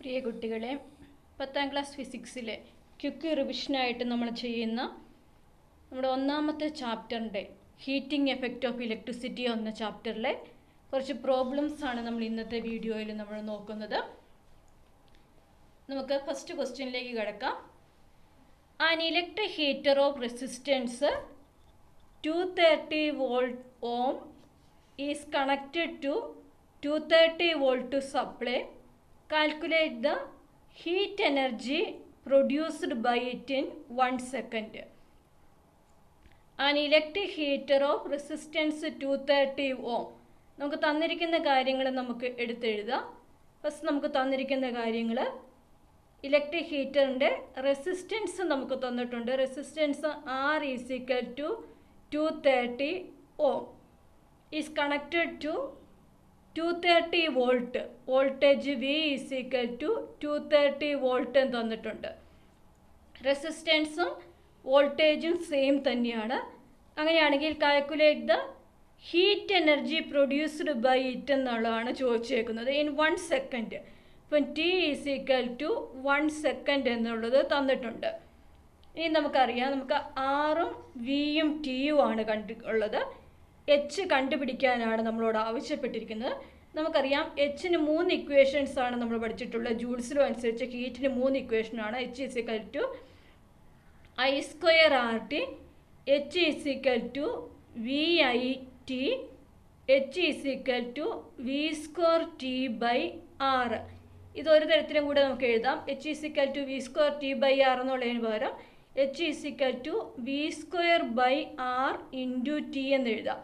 പ്രിയ കുട്ടികളെ, 10ാം class ഫിസിക്സിലെ quick റിവിഷനായിട്ട് നമ്മൾ ചെയ്യുന്ന നമ്മുടെ ഒന്നാമത്തെ ചാപ്റ്ററിൻ്റെ ഹീറ്റിംഗ് എഫക്റ്റ് ഓഫ് ഇലക്ട്രിസിറ്റി എന്ന ചാപ്റ്ററിലെ കുറച്ച് പ്രോബ്ലംസാണ് നമ്മൾ ഇന്നത്തെ വീഡിയോയിൽ നമ്മൾ നോക്കുന്നത്. നമുക്ക് ഫസ്റ്റ് ക്വസ്റ്റ്യനിലേക്ക് കിടക്കാം. An electric heater of resistance 230 volt ohm is connected to 230 volt supply. Calculate the heat energy produced by it in 1 second. An electric heater of resistance 230 ohm. നമുക്ക് തന്നിരിക്കുന്ന കാര്യങ്ങൾ നമുക്ക് എടുത്തെഴുതാം. ഫസ്റ്റ് നമുക്ക് തന്നിരിക്കുന്ന കാര്യങ്ങൾ, ഇലക്ട്രിക് ഹീറ്ററിൻ്റെ റെസിസ്റ്റൻസ് നമുക്ക് തന്നിട്ടുണ്ട്. Resistance R is equal to 230 ohm is connected to 230 volt. Voltage V is equal to 230 volt എന്ന് തന്നിട്ടുണ്ട്. റെസിസ്റ്റൻസും വോൾട്ടേജും സെയിം തന്നെയാണ്. അങ്ങനെയാണെങ്കിൽ calculate the heat energy produced by it എന്നുള്ളതാണ് ചോദിച്ചേക്കുന്നത്. In 1 second. ഇപ്പം T is equal to 1 second എന്നുള്ളത് തന്നിട്ടുണ്ട്. ഇനി നമുക്കറിയാം, നമുക്ക് Rഉം Vയും Tയും ആണ് ഉള്ളത്. H കണ്ടുപിടിക്കാനാണ് നമ്മളോട് ആവശ്യപ്പെട്ടിരിക്കുന്നത്. നമുക്കറിയാം Hന് 3 ഇക്വേഷൻസ് ആണ് നമ്മൾ പഠിച്ചിട്ടുള്ളത്. ജൂൾസ് ലോ അനുസരിച്ച് ഹീറ്റിന് 3 ഇക്വേഷനാണ്. H is equal to I² RT, H is equal to VIT, H is equal to V² T/R. ഇതൊരു തരത്തിലും കൂടെ നമുക്ക് എഴുതാം. H is equal to V² T/R എന്നുള്ളതിന് പകരം H is equal to V² R into T എന്ന് എഴുതാം.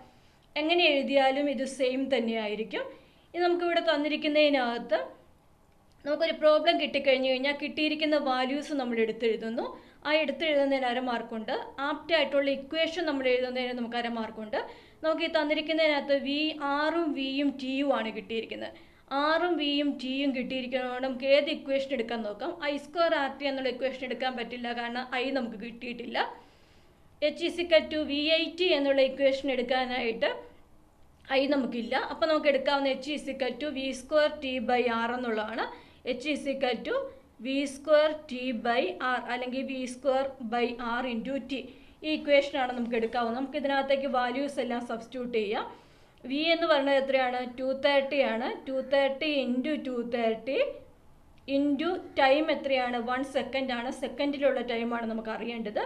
എങ്ങനെ എഴുതിയാലും ഇത് സെയിം തന്നെയായിരിക്കും. ഇനി നമുക്കിവിടെ തന്നിരിക്കുന്നതിനകത്ത് നമുക്കൊരു പ്രോബ്ലം കിട്ടിക്കഴിഞ്ഞ് കഴിഞ്ഞാൽ കിട്ടിയിരിക്കുന്ന വാല്യൂസ് നമ്മൾ എടുത്തെഴുതുന്നു. ആ എടുത്തെഴുതുന്നതിന് അരമാർക്കുണ്ട്. ആപ്റ്റായിട്ടുള്ള ഇക്വേഷൻ നമ്മൾ എഴുതുന്നതിന് നമുക്ക് അരമാർക്കുണ്ട്. നമുക്ക് ഈ തന്നിരിക്കുന്നതിനകത്ത് Rഉം Vയും Tയും ആണ് കിട്ടിയിരിക്കുന്നത്. Rഉം Vയും Tയും കിട്ടിയിരിക്കുന്നതുകൊണ്ട് നമുക്ക് ഏത് ഇക്വേഷൻ എടുക്കാൻ നോക്കാം. I² RT എന്നുള്ള ഇക്വേഷൻ എടുക്കാൻ പറ്റില്ല, കാരണം I നമുക്ക് കിട്ടിയിട്ടില്ല. H is equal to VIT എന്നുള്ള ഇക്വേഷൻ എടുക്കാനായിട്ട് I നമുക്കില്ല. അപ്പോൾ നമുക്ക് എടുക്കാവുന്ന H is equal to V² T/R എന്നുള്ളതാണ്. H is equal to V² T/R അല്ലെങ്കിൽ V² R ഇൻറ്റു T. ഈ ഇക്വേഷനാണ് നമുക്ക് എടുക്കാവുന്നത്. നമുക്ക് ഇതിനകത്തേക്ക് വാല്യൂസ് എല്ലാം സബ്സ്റ്റിറ്റ്യൂട്ട് ചെയ്യാം. V എന്ന് പറയുന്നത് എത്രയാണ്? 230 ആണ്. 230 ഇൻറ്റു 230 ഇൻറ്റു ടൈം എത്രയാണ്? 1 സെക്കൻഡ് ആണ്. സെക്കൻഡിലുള്ള ടൈമാണ് നമുക്ക് അറിയേണ്ടത്.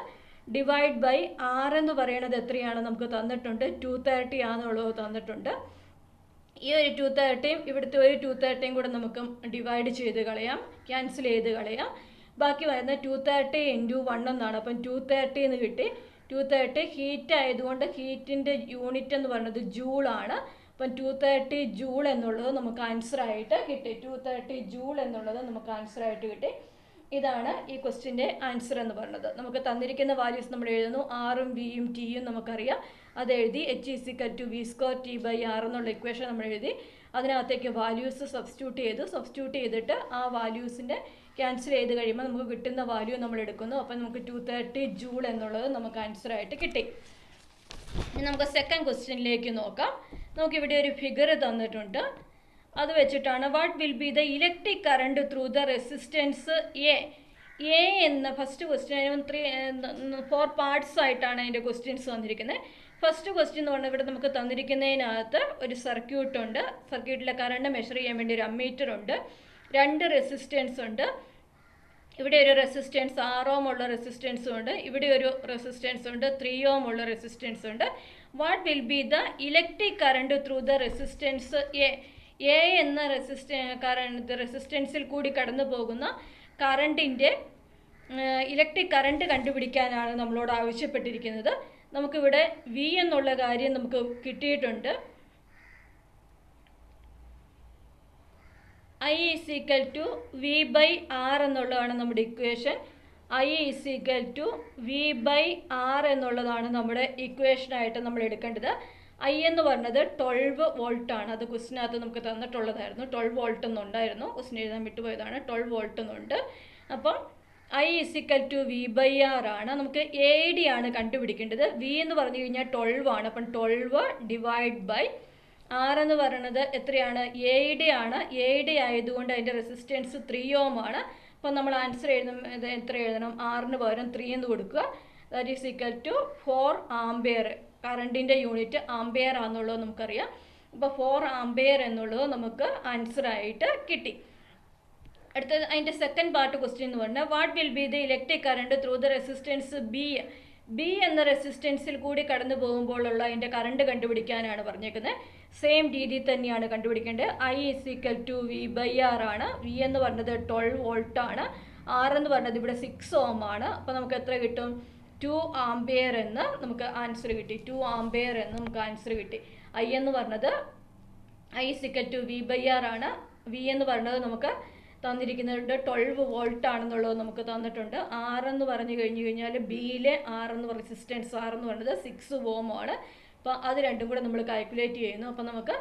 ഡിവൈഡ് ബൈ R എന്ന് പറയുന്നത് എത്രയാണ്? നമുക്ക് തന്നിട്ടുണ്ട് 230 ആണെന്നുള്ളത് തന്നിട്ടുണ്ട്. ഈ ഒരു 230യും ഇവിടുത്തെ ഒരു 230യും കൂടെ നമുക്ക് ഡിവൈഡ് ചെയ്ത് കളയാം, ക്യാൻസൽ ചെയ്ത് കളയാം. ബാക്കി വരുന്ന 230 ഇൻറ്റു 1 എന്നാണ്. അപ്പം 230 എന്ന് കിട്ടി. 230 ഹീറ്റ് ആയതുകൊണ്ട് ഹീറ്റിൻ്റെ യൂണിറ്റ് എന്ന് പറയുന്നത് ജൂളാണ്. അപ്പം 230 ജൂൾ എന്നുള്ളത് നമുക്ക് ആൻസറായിട്ട് കിട്ടി. 230 ജൂൾ എന്നുള്ളത് നമുക്ക് ആൻസറായിട്ട് കിട്ടി. ഇതാണ് ഈ ക്വസ്റ്റ്യൻ്റെ ആൻസർ എന്ന് പറയുന്നത്. നമുക്ക് തന്നിരിക്കുന്ന വാല്യൂസ് നമ്മൾ എഴുതുന്നു. Rഉം Vയും Tയും നമുക്കറിയാം, അത് എഴുതി. H is equal to V² T/R എന്നുള്ള ഇക്വേഷൻ നമ്മൾ എഴുതി. അതിനകത്തേക്ക് വാല്യൂസ് സബ്സ്റ്റിറ്റ്യൂട്ട് ചെയ്തിട്ട് ആ വാല്യൂസിൻ്റെ ക്യാൻസൽ ചെയ്ത് കഴിയുമ്പോൾ നമുക്ക് കിട്ടുന്ന വാല്യൂ നമ്മൾ എടുക്കുന്നു. അപ്പം നമുക്ക് 230 ജൂൾ എന്നുള്ളത് നമുക്ക് ആൻസറായിട്ട് കിട്ടി. ഇനി നമുക്ക് സെക്കൻഡ് ക്വസ്റ്റ്യനിലേക്ക് നോക്കാം. നമുക്കിവിടെ ഒരു ഫിഗർ തന്നിട്ടുണ്ട്. അത് വെച്ചിട്ടാണ് what will be the electric current through the resistance A എന്ന ഫസ്റ്റ് ക്വസ്റ്റ്യൻ 4 പാർട്സ് ആയിട്ടാണ് അതിൻ്റെ ക്വസ്റ്റ്യൻസ് തന്നിരിക്കുന്നത്. ഫസ്റ്റ് ക്വസ്റ്റ്യൻ എന്ന് പറഞ്ഞാൽ ഇവിടെ നമുക്ക് തന്നിരിക്കുന്നതിനകത്ത് ഒരു സർക്യൂട്ട് ഉണ്ട്. സർക്യൂട്ടിലെ കറണ്ട് മെഷർ ചെയ്യാൻ വേണ്ടി ഒരു അമ്മീറ്റർ ഉണ്ട്. 2 റെസിസ്റ്റൻസ് ഉണ്ട്. ഇവിടെ ഒരു റെസിസ്റ്റൻസ് 6 ohm ഉള്ള റെസിസ്റ്റൻസും ഉണ്ട്. ഇവിടെ ഒരു റെസിസ്റ്റൻസ് ഉണ്ട്, 3 ohm ഉള്ള റെസിസ്റ്റൻസ് ഉണ്ട്. What will be the electric current through the resistance A എന്ന റെസിസ്റ്റൻസിൽ കൂടി കടന്നു പോകുന്ന കറണ്ടിൻ്റെ ഇലക്ട്രിക് കറണ്ട് കണ്ടുപിടിക്കാനാണ് നമ്മളോട് ആവശ്യപ്പെട്ടിരിക്കുന്നത്. നമുക്കിവിടെ V എന്നുള്ള കാര്യം നമുക്ക് കിട്ടിയിട്ടുണ്ട്. I is equal to V/R എന്നുള്ളതാണ് നമ്മുടെ equation. I is equal to V/R എന്നുള്ളതാണ് നമ്മുടെ ഇക്വേഷനായിട്ട് നമ്മൾ എടുക്കേണ്ടത്. I എന്ന് പറഞ്ഞത് 12 വോൾട്ടാണ്. അത് ക്വസ്റ്റിനകത്ത് നമുക്ക് തന്നിട്ടുള്ളതായിരുന്നു. 12 വോൾട്ട് എന്നുണ്ടായിരുന്നു, ക്വസ്റ്റിന് എഴുതാൻ വിട്ടുപോയതാണ്. 12 വോൾട്ട് എന്നുണ്ട്. അപ്പം I is equal to V/R ആണ്. നമുക്ക് AD ആണ് കണ്ടുപിടിക്കേണ്ടത്. V എന്ന് പറഞ്ഞു കഴിഞ്ഞാൽ 12 ആണ്. അപ്പം 12 ഡിവൈഡ് ബൈ R എന്ന് പറയുന്നത് എത്രയാണ്? എയുടെ ആണ്. എയുടെ ആയതുകൊണ്ട് അതിൻ്റെ റെസിസ്റ്റൻസ് 3 ഓം ആണ്. അപ്പോൾ നമ്മൾ ആൻസർ എഴുതുന്നത് എത്ര എഴുതണം? ആറിന് പകരം 3 എന്ന് കൊടുക്കുക. That is equal to 4 ampere. കറണ്ടിൻ്റെ യൂണിറ്റ് ആംബിയർ ആണെന്നുള്ളത് നമുക്കറിയാം. അപ്പോൾ 4 ആംബിയർ എന്നുള്ളത് നമുക്ക് ആൻസർ ആയിട്ട് കിട്ടി. അടുത്തത് അതിൻ്റെ സെക്കൻഡ് പാർട്ട് ക്വസ്റ്റ്യൻ എന്ന് പറഞ്ഞാൽ what will be the electric current through the resistance B. B എന്ന റെസിസ്റ്റൻസിൽ കൂടി കടന്നു പോകുമ്പോഴുള്ള അതിൻ്റെ കറണ്ട് കണ്ടുപിടിക്കാനാണ് പറഞ്ഞേക്കുന്നത്. സെയിം രീതിയിൽ തന്നെയാണ് കണ്ടുപിടിക്കേണ്ടത്. I is equal to V/R ആണ്. വി എന്ന് പറഞ്ഞത് 12 വോൾട്ട് ആണ്. ആർ എന്ന് പറഞ്ഞത് ഇവിടെ 6 ഓം ആണ്. അപ്പോൾ നമുക്ക് എത്ര കിട്ടും? 2 ആംബിയർ എന്ന് നമുക്ക് ആൻസർ കിട്ടി. 2 ആംബിയർ എന്ന് നമുക്ക് ആൻസർ കിട്ടി. I എന്ന് പറഞ്ഞത് I is equal to V/R ആണ്. വി എന്ന് പറഞ്ഞത് നമുക്ക് തന്നിരിക്കുന്നുണ്ട് 12 വോൾട്ട് ആണെന്നുള്ളത് നമുക്ക് തന്നിട്ടുണ്ട്. ആർ എന്ന് പറഞ്ഞു കഴിഞ്ഞാൽ ബിയിലെ ആർ എന്ന് റെസിസ്റ്റൻസ് ആർ എന്ന് പറയുന്നത് 6 ഓം ആണ്. അപ്പോൾ അത് രണ്ടും കൂടെ നമ്മൾ കാൽക്കുലേറ്റ് ചെയ്യുന്നു. അപ്പോൾ നമുക്ക്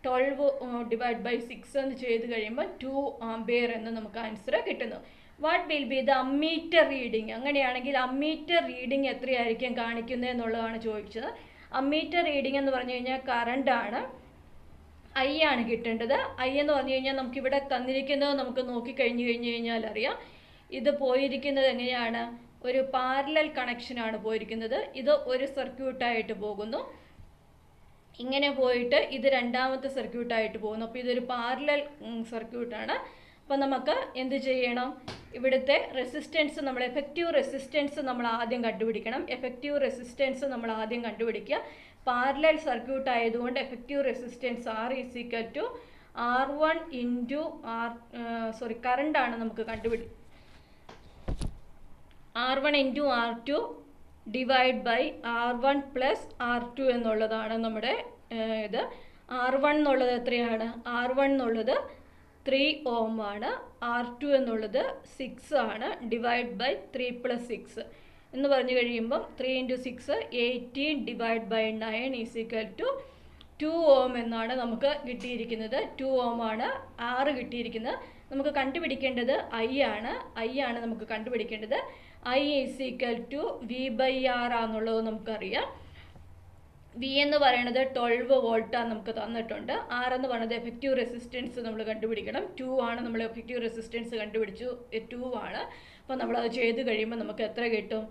12 ഡിവൈഡ് ബൈ 6 എന്ന് ചെയ്ത് കഴിയുമ്പോൾ 2 ആംബിയർ എന്ന് നമുക്ക് ആൻസർ കിട്ടുന്നു. What will be the ammeter reading? അങ്ങനെയാണെങ്കിൽ അമ്മീറ്റർ റീഡിങ് എത്രയായിരിക്കും കാണിക്കുന്നത് എന്നുള്ളതാണ് ചോദിച്ചത്. അമ്മീറ്റർ റീഡിങ് എന്ന് പറഞ്ഞു കഴിഞ്ഞാൽ കറണ്ടാണ്. I ആണ് കിട്ടേണ്ടത്. I എന്ന് പറഞ്ഞു കഴിഞ്ഞാൽ നമുക്കിവിടെ തന്നിരിക്കുന്നത് നമുക്ക് നോക്കിക്കഴിഞ്ഞ് കഴിഞ്ഞാൽ അറിയാം. ഇത് പോയിരിക്കുന്നത് എങ്ങനെയാണ്? ഒരു പാരലൽ കണക്ഷനാണ് പോയിരിക്കുന്നത്. ഇത് ഒരു സർക്യൂട്ടായിട്ട് പോകുന്നു. ഇങ്ങനെ പോയിട്ട് ഇത് രണ്ടാമത്തെ സർക്യൂട്ടായിട്ട് പോകുന്നു. അപ്പോൾ ഇതൊരു പാരലൽ സർക്യൂട്ടാണ്. അപ്പോൾ നമുക്ക് എന്ത് ചെയ്യണം? ഇവിടുത്തെ റെസിസ്റ്റൻസ് നമ്മൾ എഫക്റ്റീവ് റെസിസ്റ്റൻസ് നമ്മൾ ആദ്യം കണ്ടുപിടിക്കണം. എഫക്റ്റീവ് റെസിസ്റ്റൻസ് നമ്മൾ ആദ്യം കണ്ടുപിടിക്കുക. പാരലൽ സർക്യൂട്ട് ആയതുകൊണ്ട് effective resistance R is equal to R1 into കറണ്ടാണ് നമുക്ക് R1 into R2 divide by R1 plus R2 എന്നുള്ളതാണ് നമ്മുടെ ഇത്. R1 എന്നുള്ളത് എത്രയാണ്? R1 എന്നുള്ളത് 3 ഓം ആണ്. R2 എന്നുള്ളത് 6 ആണ്. ഡിവൈഡ് ബൈ 3 പ്ലസ് 6 എന്ന് പറഞ്ഞു കഴിയുമ്പം 3 into 6 18 divide by 9 is equal to 2 ohm എന്നാണ് നമുക്ക് കിട്ടിയിരിക്കുന്നത്. 2 ഓം ആണ് R കിട്ടിയിരിക്കുന്നത്. നമുക്ക് കണ്ടുപിടിക്കേണ്ടത് I ആണ്. I ആണ് നമുക്ക് കണ്ടുപിടിക്കേണ്ടത്. I is equal to V/R ആണെന്നുള്ളത് നമുക്കറിയാം. വി എന്ന് പറയുന്നത് 12 വോൾട്ടാണ് നമുക്ക് തന്നിട്ടുണ്ട്. ആർ എന്ന് പറയുന്നത് എഫക്റ്റീവ് റെസിസ്റ്റൻസ് നമ്മൾ കണ്ടുപിടിക്കണം. 2 ആണ് നമ്മൾ എഫക്റ്റീവ് റെസിസ്റ്റൻസ് കണ്ടുപിടിച്ചു. 2 ആണ്. അപ്പോൾ നമ്മളത് ചെയ്ത് കഴിയുമ്പോൾ നമുക്ക് എത്ര കിട്ടും?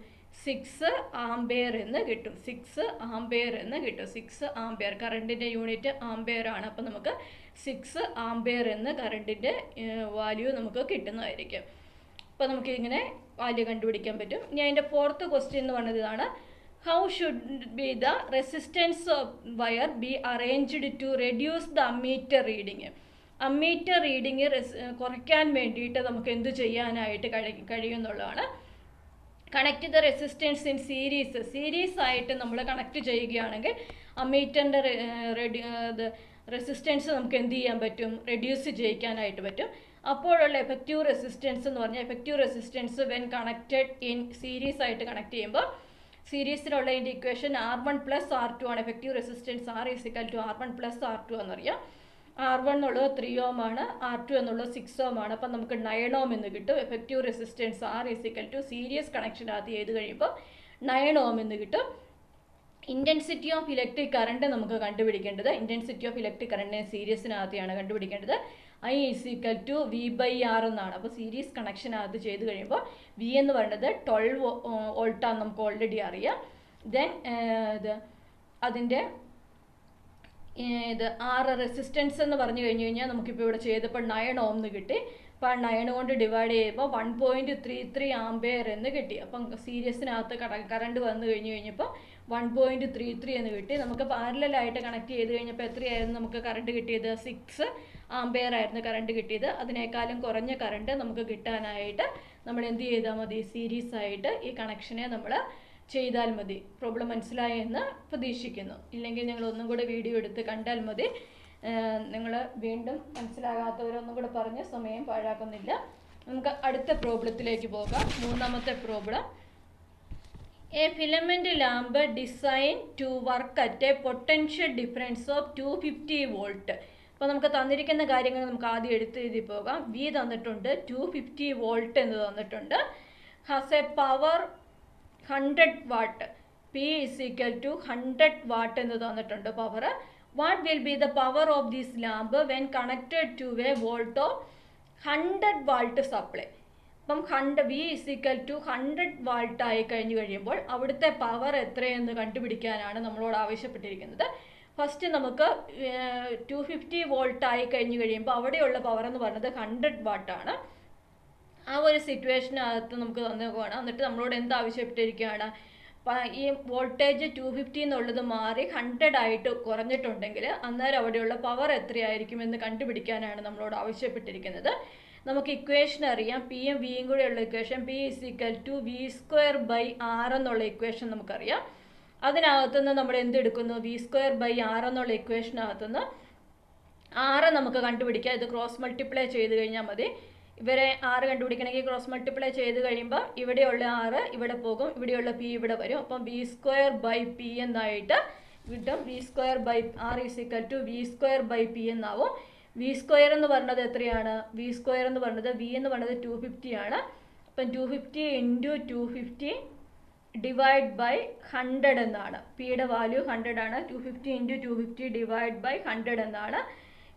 6 ആംബിയർ എന്ന് കിട്ടും. 6 ആംബിയർ എന്ന് കിട്ടും. 6 ആംബിയർ കറണ്ടിൻ്റെ യൂണിറ്റ് ആംബിയർ ആണ്. അപ്പോൾ നമുക്ക് 6 ആംബിയർ എന്ന് കറണ്ടിൻ്റെ വാല്യൂ നമുക്ക് കിട്ടുന്നതായിരിക്കും. അപ്പോൾ നമുക്ക് ഇങ്ങനെ വാല്യൂ കണ്ടുപിടിക്കാൻ പറ്റും. ഇനി അതിൻ്റെ ഫോർത്ത് ക്വസ്റ്റ്യൻ എന്ന് പറയുന്നത് ഇതാണ്. How should be the resistance of wire be arranged to reduce the ammeter reading? Ammeter reading കുറയ്ക്കാൻ വേണ്ടിയിട്ട് നമുക്ക് എന്ത് ചെയ്യാനായിട്ട് കഴിയുമെന്നുള്ളതാണ്. Connect the resistance in series ആയിട്ട് നമ്മൾ കണക്ട് ചെയ്യുകയാണെങ്കിൽ അമ്മീറ്ററിൻ്റെ റെസിസ്റ്റൻസ് നമുക്ക് എന്ത് ചെയ്യാൻ പറ്റും? റെഡ്യൂസ് ചെയ്യിക്കാനായിട്ട് പറ്റും. അപ്പോഴുള്ള എഫക്റ്റീവ് റെസിസ്റ്റൻസ് എന്ന് പറഞ്ഞാൽ effective resistance when connected in series ആയിട്ട് കണക്ട് ചെയ്യുമ്പോൾ സീരീസിലുള്ള ഇതിൻ്റെ ഇക്വേഷൻ R1 പ്ലസ് R2 ആണ്. Effective resistance R is equal to R1 plus R2 എന്നറിയാം. R1 എന്നുള്ളത് 3 ഓം ആണ്. R2 എന്നുള്ളത് 6 ഓം ആണ്. അപ്പം നമുക്ക് 9 ഓം എന്ന് കിട്ടും. Effective resistance R is equal to series connection ആദ്യം ചെയ്ത് കഴിയുമ്പോൾ 9 ഓം എന്ന് കിട്ടും. ഇൻറ്റൻസിറ്റി ഓഫ് ഇലക്ട്രിക് കറണ്ട് നമുക്ക് കണ്ടുപിടിക്കേണ്ടത്. ഇൻറ്റൻസിറ്റി ഓഫ് ഇലക്ട്രിക് കറണ്ടിനെ സീരീസിനകത്താണ് കണ്ടുപിടിക്കേണ്ടത്. I is equal to V/R എന്നാണ്. അപ്പോൾ സീരീസ് കണക്ഷനകത്ത് ചെയ്ത് കഴിയുമ്പോൾ V എന്ന് പറയുന്നത് 12 വോൾട്ടാണ് നമുക്ക് ഓൾറെഡി അറിയാം. ദെൻ അതിൻ്റെ റെസിസ്റ്റൻസ് എന്ന് പറഞ്ഞു കഴിഞ്ഞാൽ നമുക്കിപ്പോൾ ഇവിടെ ചെയ്തപ്പോൾ 9 ഓം എന്ന് കിട്ടി. അപ്പോൾ 9 കൊണ്ട് ഡിവൈഡ് ചെയ്യുമ്പോൾ 1.33 ആംബിയർ എന്ന് കിട്ടി. അപ്പം സീരീസിനകത്ത് കറണ്ട് വന്നു കഴിഞ്ഞപ്പോൾ 1.33 എന്ന് കിട്ടി. നമുക്ക് പാരലായിട്ട് കണക്ട് ചെയ്ത് കഴിഞ്ഞപ്പോൾ എത്രയായിരുന്നു നമുക്ക് കറണ്ട് കിട്ടിയത്? 6 ആംബിയർ ആയിരുന്നു കറണ്ട് കിട്ടിയത്. അതിനേക്കാളും കുറഞ്ഞ കറണ്ട് നമുക്ക് കിട്ടാനായിട്ട് നമ്മൾ എന്ത് ചെയ്താൽ മതി? സീരീസ് ആയിട്ട് ഈ കണക്ഷനെ നമ്മൾ ചെയ്താൽ മതി. പ്രോബ്ലം മനസ്സിലായെന്ന് പ്രതീക്ഷിക്കുന്നു. ഇല്ലെങ്കിൽ നിങ്ങൾ ഒന്നും കൂടെ വീഡിയോ എടുത്ത് കണ്ടാൽ മതി. നിങ്ങൾ വീണ്ടും മനസ്സിലാകാത്തവരൊന്നും കൂടെ പറഞ്ഞ് സമയം പാഴാക്കുന്നില്ല. നമുക്ക് അടുത്ത പ്രോബ്ലത്തിലേക്ക് പോകാം. മൂന്നാമത്തെ problem. A filament lamp design to work at a potential difference of 250 volt. അപ്പോൾ നമുക്ക് തന്നിരിക്കുന്ന കാര്യങ്ങൾ നമുക്ക് ആദ്യം എഴുതി പോകാം. വി തന്നിട്ടുണ്ട്, 250 വോൾട്ട് എന്ന് തന്നിട്ടുണ്ട്. Has a power 100 watt. P is equal to 100 watt എന്ന് തന്നിട്ടുണ്ട് power. What will be the power of this lamp when connected to a volt 100 volt supply. അപ്പം വി ഇസിക്കൽ ടു 100 വാൾട്ട് ആയി കഴിയുമ്പോൾ അവിടുത്തെ power എത്രയെന്ന് കണ്ടുപിടിക്കാനാണ് നമ്മളോട് ആവശ്യപ്പെട്ടിരിക്കുന്നത്. ഫസ്റ്റ് നമുക്ക് 250 വോൾട്ട് ആയി കഴിയുമ്പോൾ അവിടെയുള്ള പവർ എന്ന് പറയുന്നത് 100 വാട്ടാണ്. ആ ഒരു സിറ്റുവേഷനകത്ത് നമുക്ക് തന്നേക്കുവാണ്. എന്നിട്ട് നമ്മളോട് എന്ത് ആവശ്യപ്പെട്ടിരിക്കുകയാണ്? ഈ വോൾട്ടേജ് 250 എന്നുള്ളത് മാറി 100 ആയിട്ട് കുറഞ്ഞിട്ടുണ്ടെങ്കിൽ അന്നേരം അവിടെയുള്ള പവർ എത്രയായിരിക്കും എന്ന് കണ്ടുപിടിക്കാനാണ് നമ്മളോട് ആവശ്യപ്പെട്ടിരിക്കുന്നത്. നമുക്ക് ഇക്വേഷൻ അറിയാം. പിയും വിയും കൂടെയുള്ള equation P is equal to v²/r എന്നുള്ള ഇക്വേഷൻ നമുക്കറിയാം. അതിനകത്തുനിന്ന് നമ്മൾ എന്തെടുക്കുന്നു? v²/r എന്നുള്ള ഇക്വേഷനകത്തുനിന്ന് r നമുക്ക് കണ്ടുപിടിക്കാം. ഇത് ക്രോസ് മൾട്ടിപ്ലൈ ചെയ്ത് കഴിഞ്ഞാൽ മതി. ഇവരെ r കണ്ടുപിടിക്കണമെങ്കിൽ ക്രോസ് മൾട്ടിപ്ലൈ ചെയ്ത് കഴിയുമ്പോൾ ഇവിടെയുള്ള r ഇവിടെ പോകും, ഇവിടെയുള്ള p ഇവിടെ വരും. അപ്പം v²/p എന്നായിട്ട് കിട്ടും. v²/r ഇസിക്കൽ ടു v²/p എന്നാവും. v² എന്ന് പറഞ്ഞത് എത്രയാണ്? v² എന്ന് പറഞ്ഞത് v എന്ന് പറഞ്ഞത് 250 ആണ്. അപ്പം 250 × 250 ഡിവൈഡ് ബൈ 100 എന്നാണ്. പിയുടെ വാല്യൂ 100 ആണ്. 250 × 250 ഡിവൈഡ് ബൈ 100 എന്നാണ്.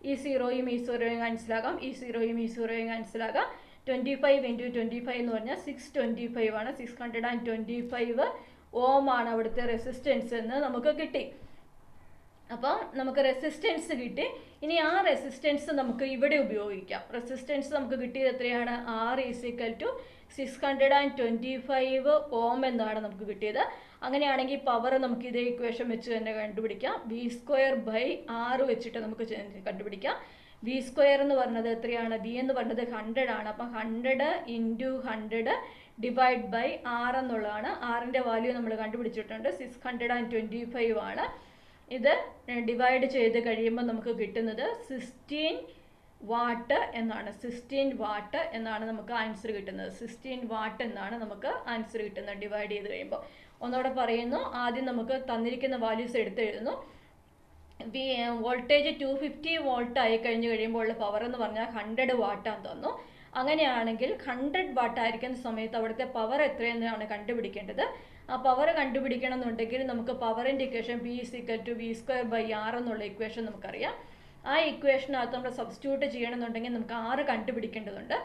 ഈ സീറോയും മനസ്സിലാക്കാം, ഈ സീറോയും മനസ്സിലാക്കാം. 25 × 25 എന്ന് പറഞ്ഞാൽ 625 ആണ്. 625 ഓം ആണ് അവിടുത്തെ റെസിസ്റ്റൻസ് എന്ന് നമുക്ക് കിട്ടി. അപ്പം നമുക്ക് റെസിസ്റ്റൻസ് കിട്ടി. ഇനി ആ റെസിസ്റ്റൻസ് നമുക്ക് ഇവിടെ ഉപയോഗിക്കാം. റെസിസ്റ്റൻസ് നമുക്ക് കിട്ടിയത് എത്രയാണ്? R ഇസിക്കൽ ടു 625 ഓം എന്നാണ് നമുക്ക് കിട്ടിയത്. അങ്ങനെയാണെങ്കിൽ പവർ നമുക്ക് ഇതേ ഇക്വേഷൻ വെച്ച് തന്നെ കണ്ടുപിടിക്കാം. v²/r വെച്ചിട്ട് നമുക്ക് കണ്ടുപിടിക്കാം. v² എന്ന് പറഞ്ഞത് എത്രയാണ്? v എന്ന് പറഞ്ഞത് 100 ആണ്. അപ്പം 100 × 100 ഡിവൈഡ് ബൈ r എന്നുള്ളതാണ്. r-ൻ്റെ വാല്യൂ നമ്മൾ കണ്ടുപിടിച്ചിട്ടുണ്ട്. 625 ആണ്. ഇത് ഡിവൈഡ് ചെയ്ത് കഴിയുമ്പോൾ നമുക്ക് കിട്ടുന്നത് 16 വാട്ട് എന്നാണ്. 16 വാട്ട് എന്നാണ് നമുക്ക് ആൻസർ കിട്ടുന്നത്. 16 വാട്ട് എന്നാണ് നമുക്ക് ആൻസർ കിട്ടുന്നത് ഡിവൈഡ് ചെയ്ത് കഴിയുമ്പോൾ. ഒന്നുകൂടെ പറയുന്നു. ആദ്യം നമുക്ക് തന്നിരിക്കുന്ന വാല്യൂസ് എടുത്തെഴുതുന്നു. വോൾട്ടേജ് 250 വോൾട്ട് ആയി കഴിയുമ്പോൾ ഉള്ള പവർ എന്ന് പറഞ്ഞാൽ 100 വാട്ടാന്ന് തന്നു. അങ്ങനെയാണെങ്കിൽ 100 വാട്ട് ആയിരിക്കുന്ന സമയത്ത് അവിടുത്തെ പവർ എത്രയെന്നാണ് കണ്ടുപിടിക്കേണ്ടത്. ആ പവർ കണ്ടുപിടിക്കണം എന്നുണ്ടെങ്കിൽ നമുക്ക് പവറിൻ്റെ equation P is equal to v²/r എന്നുള്ള ഇക്വേഷൻ നമുക്കറിയാം. ആ ഇക്വേഷനകത്ത് നമ്മൾ സബ്സ്റ്റിറ്റ്യൂട്ട് ചെയ്യണമെന്നുണ്ടെങ്കിൽ നമുക്ക് r കണ്ടുപിടിക്കേണ്ടതുണ്ട്.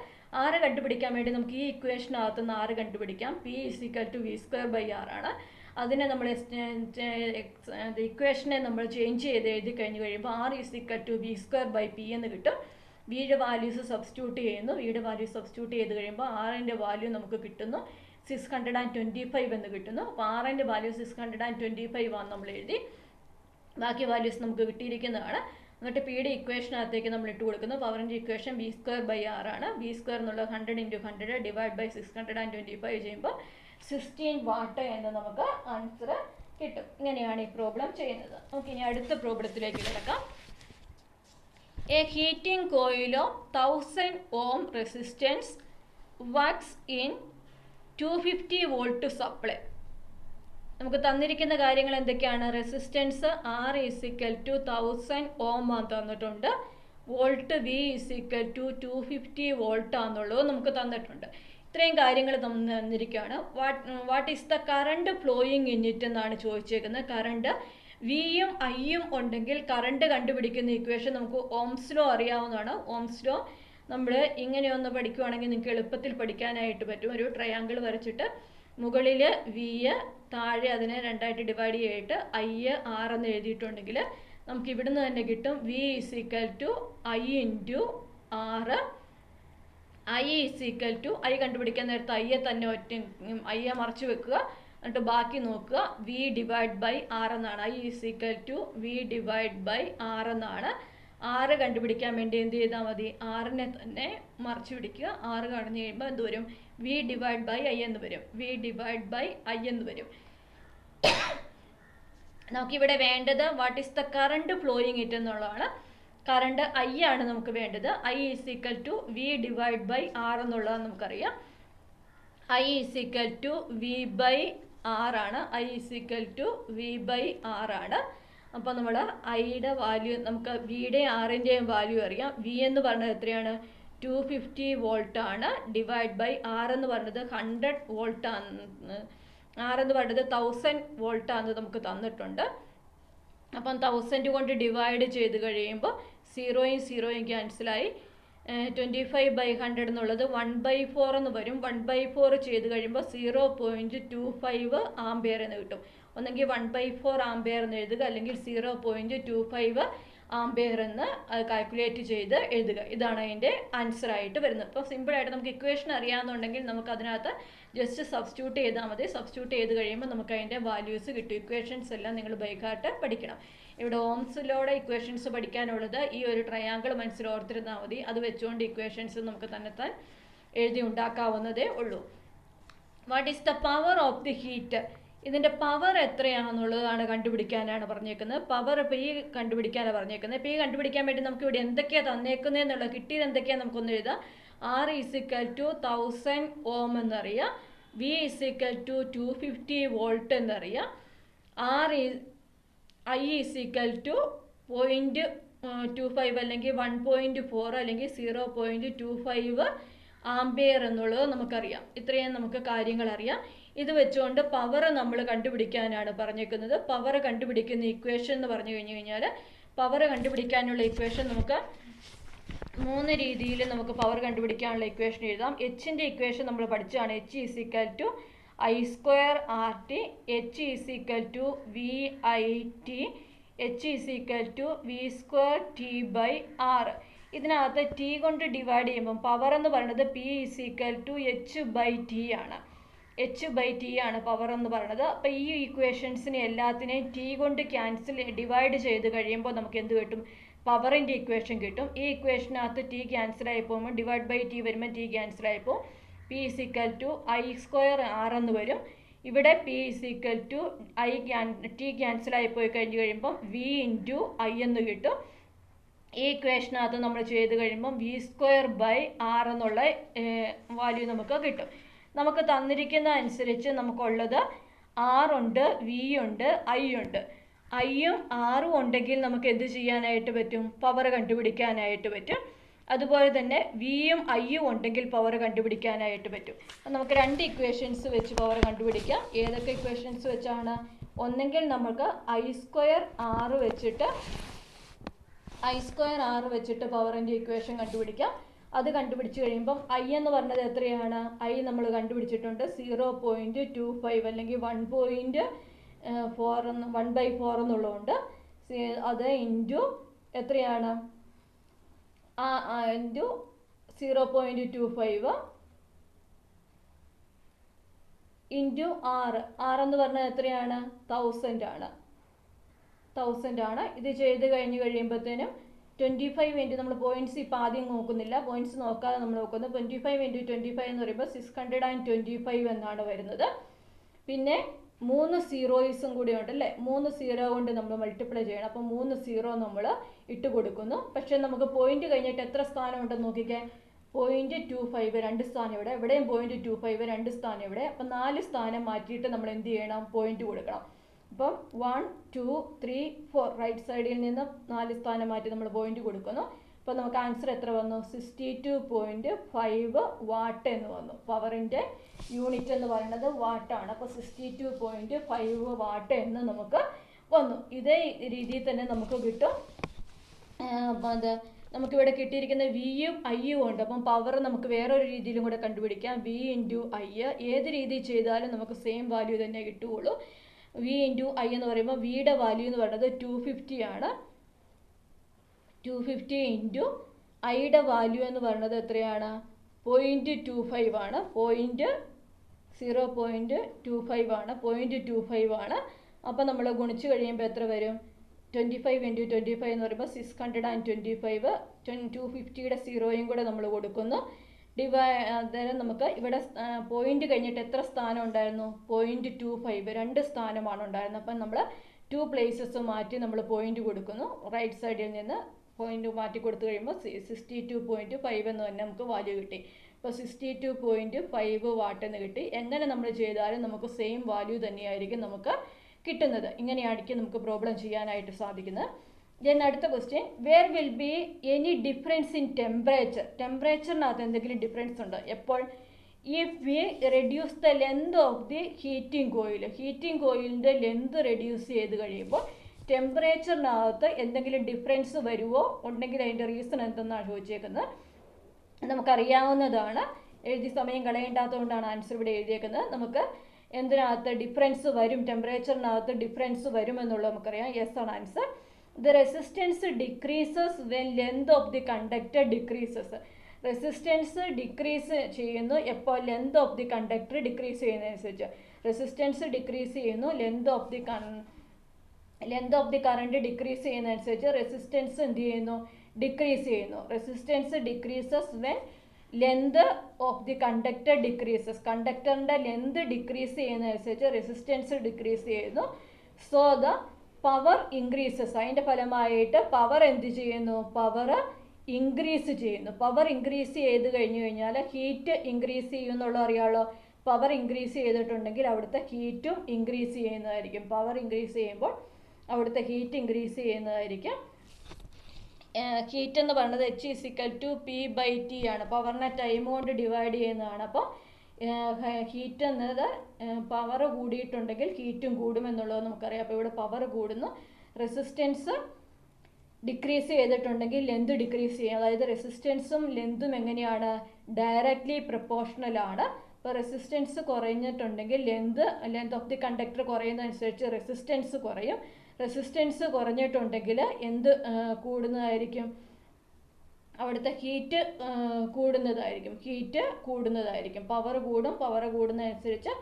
r കണ്ടുപിടിക്കാൻ വേണ്ടി നമുക്ക് ഈ ഇക്വേഷനകത്ത് നിന്ന് r കണ്ടുപിടിക്കാം. p ഇസിക്കൽ ടു v²/r ആണ്. അതിനെ നമ്മൾ ഇക്വേഷനെ നമ്മൾ ചേഞ്ച് ചെയ്ത് എഴുതി കഴിയുമ്പോൾ r ഇസിക്കൽ ടു v²/p എന്ന് കിട്ടും. വിയുടെ വാല്യൂസ് സബ്സ്റ്റിറ്റ്യൂട്ട് ചെയ്യുന്നു. വിയുടെ വാല്യൂ സബ്സ്റ്റിറ്റ്യൂട്ട് ചെയ്ത് കഴിയുമ്പോൾ r-ൻ്റെ വാല്യൂ നമുക്ക് കിട്ടുന്നു 625 എന്ന് കിട്ടുന്നു. അപ്പോൾ r-ൻ്റെ വാല്യൂ 625 ആണ് നമ്മൾ എഴുതി. ബാക്കി വാല്യൂസ് നമുക്ക് കിട്ടിയിരിക്കുന്നതാണ്. എന്നിട്ട് പിയുടെ ഇക്വേഷനകത്തേക്ക് നമ്മൾ ഇട്ട് കൊടുക്കുന്നു. പവറിൻ്റെ ഇക്വേഷൻ v²/r ആണ്. v² എന്നുള്ളത് 100 × 100 ഡിവൈഡ് ബൈ 625 ചെയ്യുമ്പോൾ 16 വാട്ട് എന്ന് നമുക്ക് ആൻസർ കിട്ടും. ഇങ്ങനെയാണ് ഈ പ്രോബ്ലം ചെയ്യുന്നത്. നമുക്ക് ഇനി അടുത്ത പ്രോബ്ലത്തിലേക്ക് കിടക്കാം. A heating coil of 1000 ohm resistance works in 250 volt supply. നമുക്ക് തന്നിരിക്കുന്ന കാര്യങ്ങൾ എന്തൊക്കെയാണ്? Resistance R is equal to 1000 ohm ആണ് തന്നിട്ടുണ്ട്. Volt V is equal to 250 volt ആണെന്നുള്ളത് നമുക്ക് തന്നിട്ടുണ്ട്. ഇത്രയും കാര്യങ്ങൾ തന്നിരിക്കുകയാണ്. What is the current flowing in it എന്നാണ് ചോദിച്ചേക്കുന്നത്. കറണ്ട് വിയും ഐയും ഉണ്ടെങ്കിൽ കറണ്ട് കണ്ടുപിടിക്കുന്ന ഇക്വേഷൻ നമുക്ക് ഓംസ് ലോ അറിയാവുന്നതാണ്. ഓംസ് ലോ നമ്മൾ ഇങ്ങനെയൊന്ന് പഠിക്കുകയാണെങ്കിൽ നിങ്ങൾക്ക് എളുപ്പത്തിൽ പഠിക്കാനായിട്ട് പറ്റും. ഒരു ട്രയാങ്കിൾ വരച്ചിട്ട് മുകളിൽ വി, താഴെ അതിനെ രണ്ടായിട്ട് ഡിവൈഡ് ചെയ്തിട്ട് ഐ ആർ എന്ന് എഴുതിയിട്ടുണ്ടെങ്കിൽ നമുക്ക് ഇവിടുന്ന് തന്നെ കിട്ടും V is equal to I into R. I is equal to I കണ്ടുപിടിക്കാൻ നേരത്ത് ഐയെ തന്നെ ഐയെ മറച്ച് വെക്കുക. എന്നിട്ട് ബാക്കി നോക്കുക. വി ഡിവൈഡ് ബൈ ആർ എന്നാണ്. I is equal to V divide by R എന്നാണ്. ആറ് കണ്ടുപിടിക്കാൻ വേണ്ടി എന്ത് ചെയ്താൽ മതി? ആറിനെ തന്നെ മറച്ചു പിടിക്കുക. ആറ് കടന്നു കഴിയുമ്പോൾ എന്ത് വരും? വി ഡിവൈഡ് ബൈ ഐ എന്ന് വരും. വി ഡിവൈഡ് ബൈ ഐ എന്ന് വരും. നമുക്കിവിടെ വേണ്ടത് what is the current flowing it എന്നുള്ളതാണ്. കറണ്ട് ഐ ആണ് നമുക്ക് വേണ്ടത്. I is equal to V divide by R എന്നുള്ളത് നമുക്കറിയാം. I is equal to V by R ആണ്. I is equal to V by R ആണ്. അപ്പോൾ നമ്മൾ ഐയുടെ വാല്യൂ നമുക്ക് വിയുടെയും ആറിൻ്റെയും വാല്യൂ അറിയാം. വി എന്ന് പറഞ്ഞത് എത്രയാണ്? 250 വോൾട്ട് ആണ്. ഡിവൈഡ് ബൈ ആർ എന്ന് പറഞ്ഞത് 100 വോൾട്ട് ആണ്. ആർ എന്ന് പറഞ്ഞത് 1000 വോൾട്ട് ആണെന്ന് നമുക്ക് തന്നിട്ടുണ്ട്. അപ്പം 1000 കൊണ്ട് ഡിവൈഡ് ചെയ്ത് കഴിയുമ്പോൾ 0യും 0യും ക്യാൻസലായി 25/100 എന്നുള്ളത് 1/4 എന്ന് വരും. 1/4 ചെയ്ത് കഴിയുമ്പോൾ 0.25 ആംപിയർ എന്ന് കിട്ടും. ഒന്നെങ്കിൽ 1/4 ആംപിയർ എന്ന് എഴുതുക, അല്ലെങ്കിൽ 0.25 ആംപിയർ എന്ന് കാൽക്കുലേറ്റ് ചെയ്ത് എഴുതുക. ഇതാണ് അതിൻ്റെ ആൻസർ ആയിട്ട് വരുന്നത്. അപ്പോൾ സിമ്പിളായിട്ട് നമുക്ക് ഇക്വേഷൻ അറിയാമെന്നുണ്ടെങ്കിൽ നമുക്ക് അതിനകത്ത് ജസ്റ്റ് സബ്സ്റ്റിറ്റ്യൂട്ട് ചെയ്താൽ മതി. സബ്സ്റ്റിറ്റ്യൂട്ട് ചെയ്ത് കഴിയുമ്പോൾ നമുക്ക് അതിൻ്റെ വാല്യൂസ് കിട്ടും. ഇക്വേഷൻസ് എല്ലാം നിങ്ങൾ ബൈഹാർട്ട് പഠിക്കണം. ഇവിടെ ഓംസ് ലോയുടെ ഇക്വേഷൻസ് പഠിക്കാനുള്ളത് ഈ ഒരു ട്രയാങ്കിൾ മനസ്സിൽ ഓർത്തിരുന്നാൽ മതി. അത് വെച്ചുകൊണ്ട് ഇക്വേഷൻസ് നമുക്ക് തന്നെത്താൻ എഴുതി ഉണ്ടാക്കാവുന്നതേ ഉള്ളൂ. What is the power of the heat? ഇതിൻ്റെ പവർ എത്രയാണെന്നുള്ളതാണ് കണ്ടുപിടിക്കാനാണ് പറഞ്ഞേക്കുന്നത്. പവർ ഇപ്പോൾ ഈ കണ്ടുപിടിക്കാനാണ് പറഞ്ഞേക്കുന്നത്. ഇപ്പോൾ ഈ കണ്ടുപിടിക്കാൻ വേണ്ടി നമുക്ക് ഇവിടെ എന്തൊക്കെയാണ് തന്നേക്കുന്നത് എന്നുള്ളത്, കിട്ടിയത് എന്തൊക്കെയാണ് നമുക്കൊന്ന് എഴുതാം. R = 1000 ഓം എന്നറിയാം. V = 250 വോൾട്ട് എന്നറിയാം. I = 0.25 അല്ലെങ്കിൽ 1.4 അല്ലെങ്കിൽ 0.25 ആംപിയർ എന്നുള്ളത് നമുക്കറിയാം. ഇത്രയും നമുക്ക് കാര്യങ്ങൾ അറിയാം. ഇത് വെച്ചുകൊണ്ട് പവർ നമ്മൾ കണ്ടുപിടിക്കാനാണ് പറഞ്ഞേക്കുന്നത്. പവർ കണ്ടുപിടിക്കുന്ന ഇക്വേഷൻ എന്ന് പറഞ്ഞു കഴിഞ്ഞാൽ, പവർ കണ്ടുപിടിക്കാനുള്ള ഇക്വേഷൻ നമുക്ക് 3 രീതിയിൽ നമുക്ക് പവർ കണ്ടുപിടിക്കാനുള്ള ഇക്വേഷൻ എഴുതാം. എച്ചിൻ്റെ ഇക്വേഷൻ നമ്മൾ പഠിച്ചതാണ്. H = I²RT, H = VIT, H = V²T/R. ഇതിനകത്ത് ടി കൊണ്ട് ഡിവൈഡ് ചെയ്യുമ്പം പവർ എന്ന് പറയുന്നത് P = H/T ആണ്. H/T ആണ് പവർ എന്ന് പറയുന്നത്. അപ്പോൾ ഈ ഇക്വേഷൻസിനെ എല്ലാത്തിനെയും ടി കൊണ്ട് ഡിവൈഡ് ചെയ്ത് കഴിയുമ്പോൾ നമുക്ക് എന്ത് കിട്ടും? പവറിൻ്റെ ഇക്വേഷൻ കിട്ടും. ഈ ഇക്വേഷനകത്ത് ടി ക്യാൻസലായി പോകുമ്പോൾ /T വരുമ്പോൾ ടി ക്യാൻസലായി പോകും. P = I²R എന്ന് വരും. ഇവിടെ P = ടി ക്യാൻസലായി പോയി കഴിഞ്ഞ് കഴിയുമ്പം V × I എന്ന് കിട്ടും. ഈ ഇക്വേഷനകത്ത് നമ്മൾ ചെയ്ത് കഴിയുമ്പം V²/R എന്നുള്ള വാല്യൂ നമുക്ക് കിട്ടും. നമുക്ക് തന്നിരിക്കുന്ന അനുസരിച്ച് നമുക്കുള്ളത് R ഉണ്ട്, V ഉണ്ട്, I ഉണ്ട്. ഐയും ആറും ഉണ്ടെങ്കിൽ നമുക്ക് എന്ത് ചെയ്യാനായിട്ട് പറ്റും? പവർ കണ്ടുപിടിക്കാനായിട്ട് പറ്റും. അതുപോലെ തന്നെ വിയും ഐയും ഉണ്ടെങ്കിൽ പവർ കണ്ടുപിടിക്കാനായിട്ട് പറ്റും. നമുക്ക് 2 ഇക്വേഷൻസ് വെച്ച് പവർ കണ്ടുപിടിക്കാം. ഏതൊക്കെ ഇക്വേഷൻസ് വെച്ചാണ്? ഒന്നെങ്കിൽ നമുക്ക് I²R വെച്ചിട്ട് പവറിൻ്റെ ഇക്വേഷൻ കണ്ടുപിടിക്കാം. അത് കണ്ടുപിടിച്ച് കഴിയുമ്പം ഐ എന്ന് പറഞ്ഞത് എത്രയാണ്? ഐ നമ്മൾ കണ്ടുപിടിച്ചിട്ടുണ്ട് 0.25 അല്ലെങ്കിൽ 1/4 എന്നുള്ളതുകൊണ്ട് അത് ഇൻറ്റു എത്രയാണ്? ഇൻറ്റു 0.25 ഇൻറ്റു R എന്ന് പറഞ്ഞാൽ എത്രയാണ്? 1000 ആണ്. ഇത് ചെയ്ത് കഴിയുമ്പോഴത്തേനും 25 ഇൻറ്റു നമ്മൾ പോയിൻറ്റ്സ് ഇപ്പോൾ ആദ്യം നോക്കുന്നില്ല, പോയിൻറ്റ്സ് നോക്കാതെ നമ്മൾ നോക്കുന്നത് 25 ഇൻറ്റു 25 എന്ന് പറയുമ്പോൾ 625 എന്നാണ് വരുന്നത്. പിന്നെ 3 സീറോസും കൂടി ഉണ്ടല്ലേ, 3 സീറോ കൊണ്ട് നമ്മൾ മൾട്ടിപ്ലൈ ചെയ്യണം. അപ്പോൾ 3 സീറോ നമ്മൾ ഇട്ട് കൊടുക്കുന്നു. പക്ഷേ നമുക്ക് പോയിന്റ് കഴിഞ്ഞിട്ട് എത്ര സ്ഥാനം ഉണ്ടെന്ന് നോക്കിക്കാൻ? 0.25 2 സ്ഥാനം ഇവിടെ, ഇവിടെയും 0.25 2 സ്ഥാനം ഇവിടെ. അപ്പം 4 സ്ഥാനം മാറ്റിയിട്ട് നമ്മൾ എന്ത് ചെയ്യണം? പോയിന്റ് കൊടുക്കണം. അപ്പം 1 2 3 4 റൈറ്റ് സൈഡിൽ നിന്ന് 4 സ്ഥാനം മാറ്റി നമ്മൾ പോയിന്റ് കൊടുക്കുന്നു. അപ്പോൾ നമുക്ക് ആൻസർ എത്ര വന്നു? 62.5 വാട്ട് എന്ന് വന്നു. പവറിൻ്റെ യൂണിറ്റ് എന്ന് പറയുന്നത് വാട്ടാണ്. അപ്പോൾ 62.5 വാട്ട് എന്ന് നമുക്ക് വന്നു. ഇതേ രീതിയിൽ തന്നെ നമുക്ക് കിട്ടും. അത് നമുക്കിവിടെ കിട്ടിയിരിക്കുന്ന വിയും ഐയും ഉണ്ട്. അപ്പം പവർ നമുക്ക് വേറൊരു രീതിയിലും കൂടെ കണ്ടുപിടിക്കാം. V × I. ഏത് രീതിയിൽ ചെയ്താലും നമുക്ക് സെയിം വാല്യൂ തന്നെ കിട്ടുകയുള്ളൂ. V × I എന്ന് പറയുമ്പോൾ വിയുടെ വാല്യൂ എന്ന് പറയുന്നത് 250 ആണ്. 250 ഇൻറ്റു ഐയുടെ വാല്യൂ എന്ന് പറയുന്നത് എത്രയാണ്? 0.25 ആണ്. 0.25 ആണ്. 0.25 ആണ്. അപ്പോൾ നമ്മൾ ഗുണിച്ച് കഴിയുമ്പോൾ എത്ര വരും? 25 ഇൻറ്റു 25 എന്ന് പറയുമ്പോൾ 625. 250യുടെ സീറോയും കൂടെ നമ്മൾ കൊടുക്കുന്നു. അന്നേരം നമുക്ക് ഇവിടെ പോയിന്റ് കഴിഞ്ഞിട്ട് എത്ര സ്ഥാനം ഉണ്ടായിരുന്നു? 0.25 2 സ്ഥാനമാണ് ഉണ്ടായിരുന്നത്. അപ്പം നമ്മൾ 2 പ്ലേസസ് മാറ്റി നമ്മൾ പോയിന്റ് കൊടുക്കുന്നു. റൈറ്റ് സൈഡിൽ നിന്ന് പോയിന്റ് മാറ്റി കൊടുത്തു കഴിയുമ്പോൾ 62.5 എന്ന് തന്നെ നമുക്ക് വാല്യൂ കിട്ടി. അപ്പോൾ 62.5 വാട്ട് എന്ന് കിട്ടി. എങ്ങനെ നമ്മൾ ചെയ്താലും നമുക്ക് സെയിം വാല്യൂ തന്നെയായിരിക്കും നമുക്ക് കിട്ടുന്നത്. ഇങ്ങനെയായിരിക്കും നമുക്ക് പ്രോബ്ലം ചെയ്യാനായിട്ട് സാധിക്കുന്നത്. ദെൻ അടുത്ത question, where will be any difference in temperature? ടെമ്പറേച്ചറിനകത്ത് എന്തെങ്കിലും ഡിഫറൻസ് ഉണ്ട് എപ്പോൾ? If we reduce the length of the heating coil. Heating കോയിലിൻ്റെ ലെന്ത് റെഡ്യൂസ് ചെയ്ത് കഴിയുമ്പോൾ ടെമ്പറേച്ചറിനകത്ത് എന്തെങ്കിലും ഡിഫറൻസ് വരുമോ, ഉണ്ടെങ്കിൽ അതിൻ്റെ റീസൺ എന്തെന്നാണ് ചോദിച്ചേക്കുന്നത്. നമുക്കറിയാവുന്നതാണ്, എഴുതി സമയം കളയേണ്ടാത്തതുകൊണ്ടാണ് ആൻസർ ഇവിടെ എഴുതിയേക്കുന്നത്. നമുക്ക് എന്തിനകത്ത് ഡിഫറൻസ് വരും, ടെമ്പറേച്ചറിനകത്ത് ഡിഫറൻസ് വരും എന്നുള്ളത് നമുക്കറിയാം. യെസ് ആണ് answer. The resistance decreases when length of the conductor decreases. Resistance decrease ചെയ്യുന്നു എപ്പോൾ? Length of the conductor decrease ചെയ്യുന്നതനുസരിച്ച്. റെസിസ്റ്റൻസ് ഡിക്രീസ് ചെയ്യുന്നു, length of the current decrease ചെയ്യുന്നതനുസരിച്ച് റെസിസ്റ്റൻസ് എന്ത് ചെയ്യുന്നു? ഡിക്രീസ് ചെയ്യുന്നു. Resistance decreases when length of the conductor decreases. കണ്ടക്ടറിൻ്റെ length decrease ചെയ്യുന്നതനുസരിച്ച് റെസിസ്റ്റൻസ് ഡിക്രീസ് ചെയ്യുന്നു. So the power increases. അതിൻ്റെ ഫലമായിട്ട് പവർ എന്ത് ചെയ്യുന്നു? പവർ ഇൻക്രീസ് ചെയ്യുന്നു. പവർ ഇൻക്രീസ് ചെയ്ത് കഴിഞ്ഞു കഴിഞ്ഞാൽ ഹീറ്റ് ഇൻക്രീസ് ചെയ്യുമെന്നുള്ളത് അറിയാമല്ലോ. പവർ ഇൻക്രീസ് ചെയ്തിട്ടുണ്ടെങ്കിൽ അവിടുത്തെ ഹീറ്റും ഇൻക്രീസ് ചെയ്യുന്നതായിരിക്കും. പവർ ഇൻക്രീസ് ചെയ്യുമ്പോൾ അവിടുത്തെ ഹീറ്റ് ഇൻക്രീസ് ചെയ്യുന്നതായിരിക്കും. ഹീറ്റ് എന്ന് പറയുന്നത് H=P/T ആണ്. പവറിനെ ടൈം കൊണ്ട് ഡിവൈഡ് ചെയ്യുന്നതാണ്. അപ്പോൾ ഹീറ്റ് എന്നത് പവർ കൂടിയിട്ടുണ്ടെങ്കിൽ ഹീറ്റും കൂടുമെന്നുള്ളത് നമുക്കറിയാം. അപ്പോൾ ഇവിടെ പവർ കൂടുന്നു. റെസിസ്റ്റൻസ് ഡിക്രീസ് ചെയ്തിട്ടുണ്ടെങ്കിൽ ലെന്ത് ഡിക്രീസ് ചെയ്യും. അതായത് റെസിസ്റ്റൻസും ലെന്തും എങ്ങനെയാണ്? ഡയറക്റ്റ്ലി പ്രൊപ്പോർഷണൽ ആണ്. അപ്പോൾ റെസിസ്റ്റൻസ് കുറഞ്ഞിട്ടുണ്ടെങ്കിൽ ലെന്ത് ഓഫ് ദി കണ്ടക്ടർ കുറയുന്നതനുസരിച്ച് റെസിസ്റ്റൻസ് കുറയും. റെസിസ്റ്റൻസ് കുറഞ്ഞിട്ടുണ്ടെങ്കിൽ എന്ത് കൂടുന്നതായിരിക്കും? അവിടുത്തെ ഹീറ്റ് കൂടുന്നതായിരിക്കും. പവർ കൂടും. പവർ കൂടുന്നതനുസരിച്ച്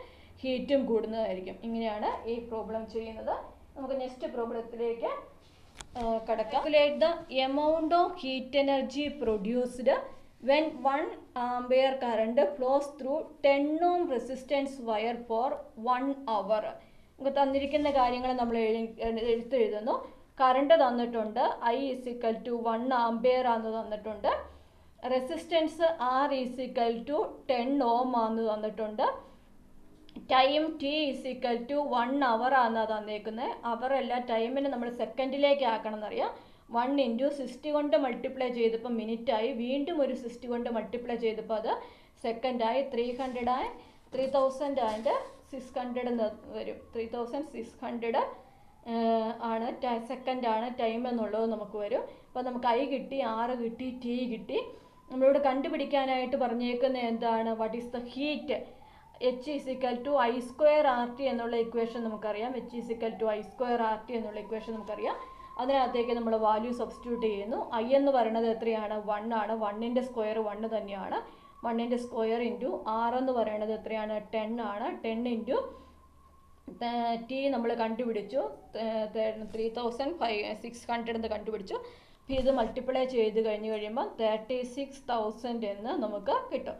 ഹീറ്റും കൂടുന്നതായിരിക്കും. ഇങ്ങനെയാണ് ഈ പ്രോബ്ലം ചെയ്യുന്നത്. നമുക്ക് നെക്സ്റ്റ് പ്രോബ്ലത്തിലേക്ക് കടക്കാം. Calculate the amount of heat energy produced when 1 ampere current flows through 10 ohm resistance wire for 1 hour. നമുക്ക് തന്നിരിക്കുന്ന കാര്യങ്ങൾ നമ്മൾ എഴുതുന്നു. കറണ്ട് തന്നിട്ടുണ്ട്, I=1 ആംപിയർ ആണെന്ന് തന്നിട്ടുണ്ട്. റെസിസ്റ്റൻസ് R=10 ഓം ആണെന്ന് തന്നിട്ടുണ്ട്. ടൈം T=1 അവർ ആണെന്നാണ് തന്നേക്കുന്നത്. അവറല്ല, ടൈമിന് നമ്മൾ സെക്കൻഡിലേക്ക് ആക്കണം എന്നറിയാം. 1 × 60 കൊണ്ട് മൾട്ടിപ്ലൈ ചെയ്തപ്പോൾ മിനിറ്റായി. വീണ്ടും ഒരു 60 കൊണ്ട് മൾട്ടിപ്ലൈ ചെയ്തപ്പോൾ അത് സെക്കൻഡായി. 3600 എന്ന് വരും. 3600 ആണ് സെക്കൻഡാണ് ടൈം എന്നുള്ളത് നമുക്ക് വരും. അപ്പോൾ നമുക്ക് I കിട്ടി, R കിട്ടി, T കിട്ടി. നമ്മളോട് കണ്ടുപിടിക്കാനായിട്ട് പറഞ്ഞേക്കുന്നത് എന്താണ്? What is the heat? H=I²RT എന്നുള്ള ഇക്വേഷൻ നമുക്കറിയാം. H=I²RT എന്നുള്ള ഇക്വേഷൻ നമുക്കറിയാം. അതിനകത്തേക്ക് നമ്മൾ വാല്യൂ സബ്സ്റ്റിറ്റ്യൂട്ട് ചെയ്യുന്നു. I എന്ന് പറയുന്നത് എത്രയാണ്? 1 ആണ്. 1ൻ്റെ സ്ക്വയർ 1 തന്നെയാണ്. 1ൻ്റെ സ്ക്വയർ ഇൻറ്റു R എന്ന് പറയുന്നത് എത്രയാണ്? 10 ആണ്. 10 × T നമ്മൾ കണ്ടുപിടിച്ചു. 3600 എന്ന് കണ്ടുപിടിച്ചു. അപ്പോൾ ഇത് മൾട്ടിപ്ലൈ ചെയ്ത് കഴിയുമ്പോൾ 36,000 എന്ന് നമുക്ക് കിട്ടും.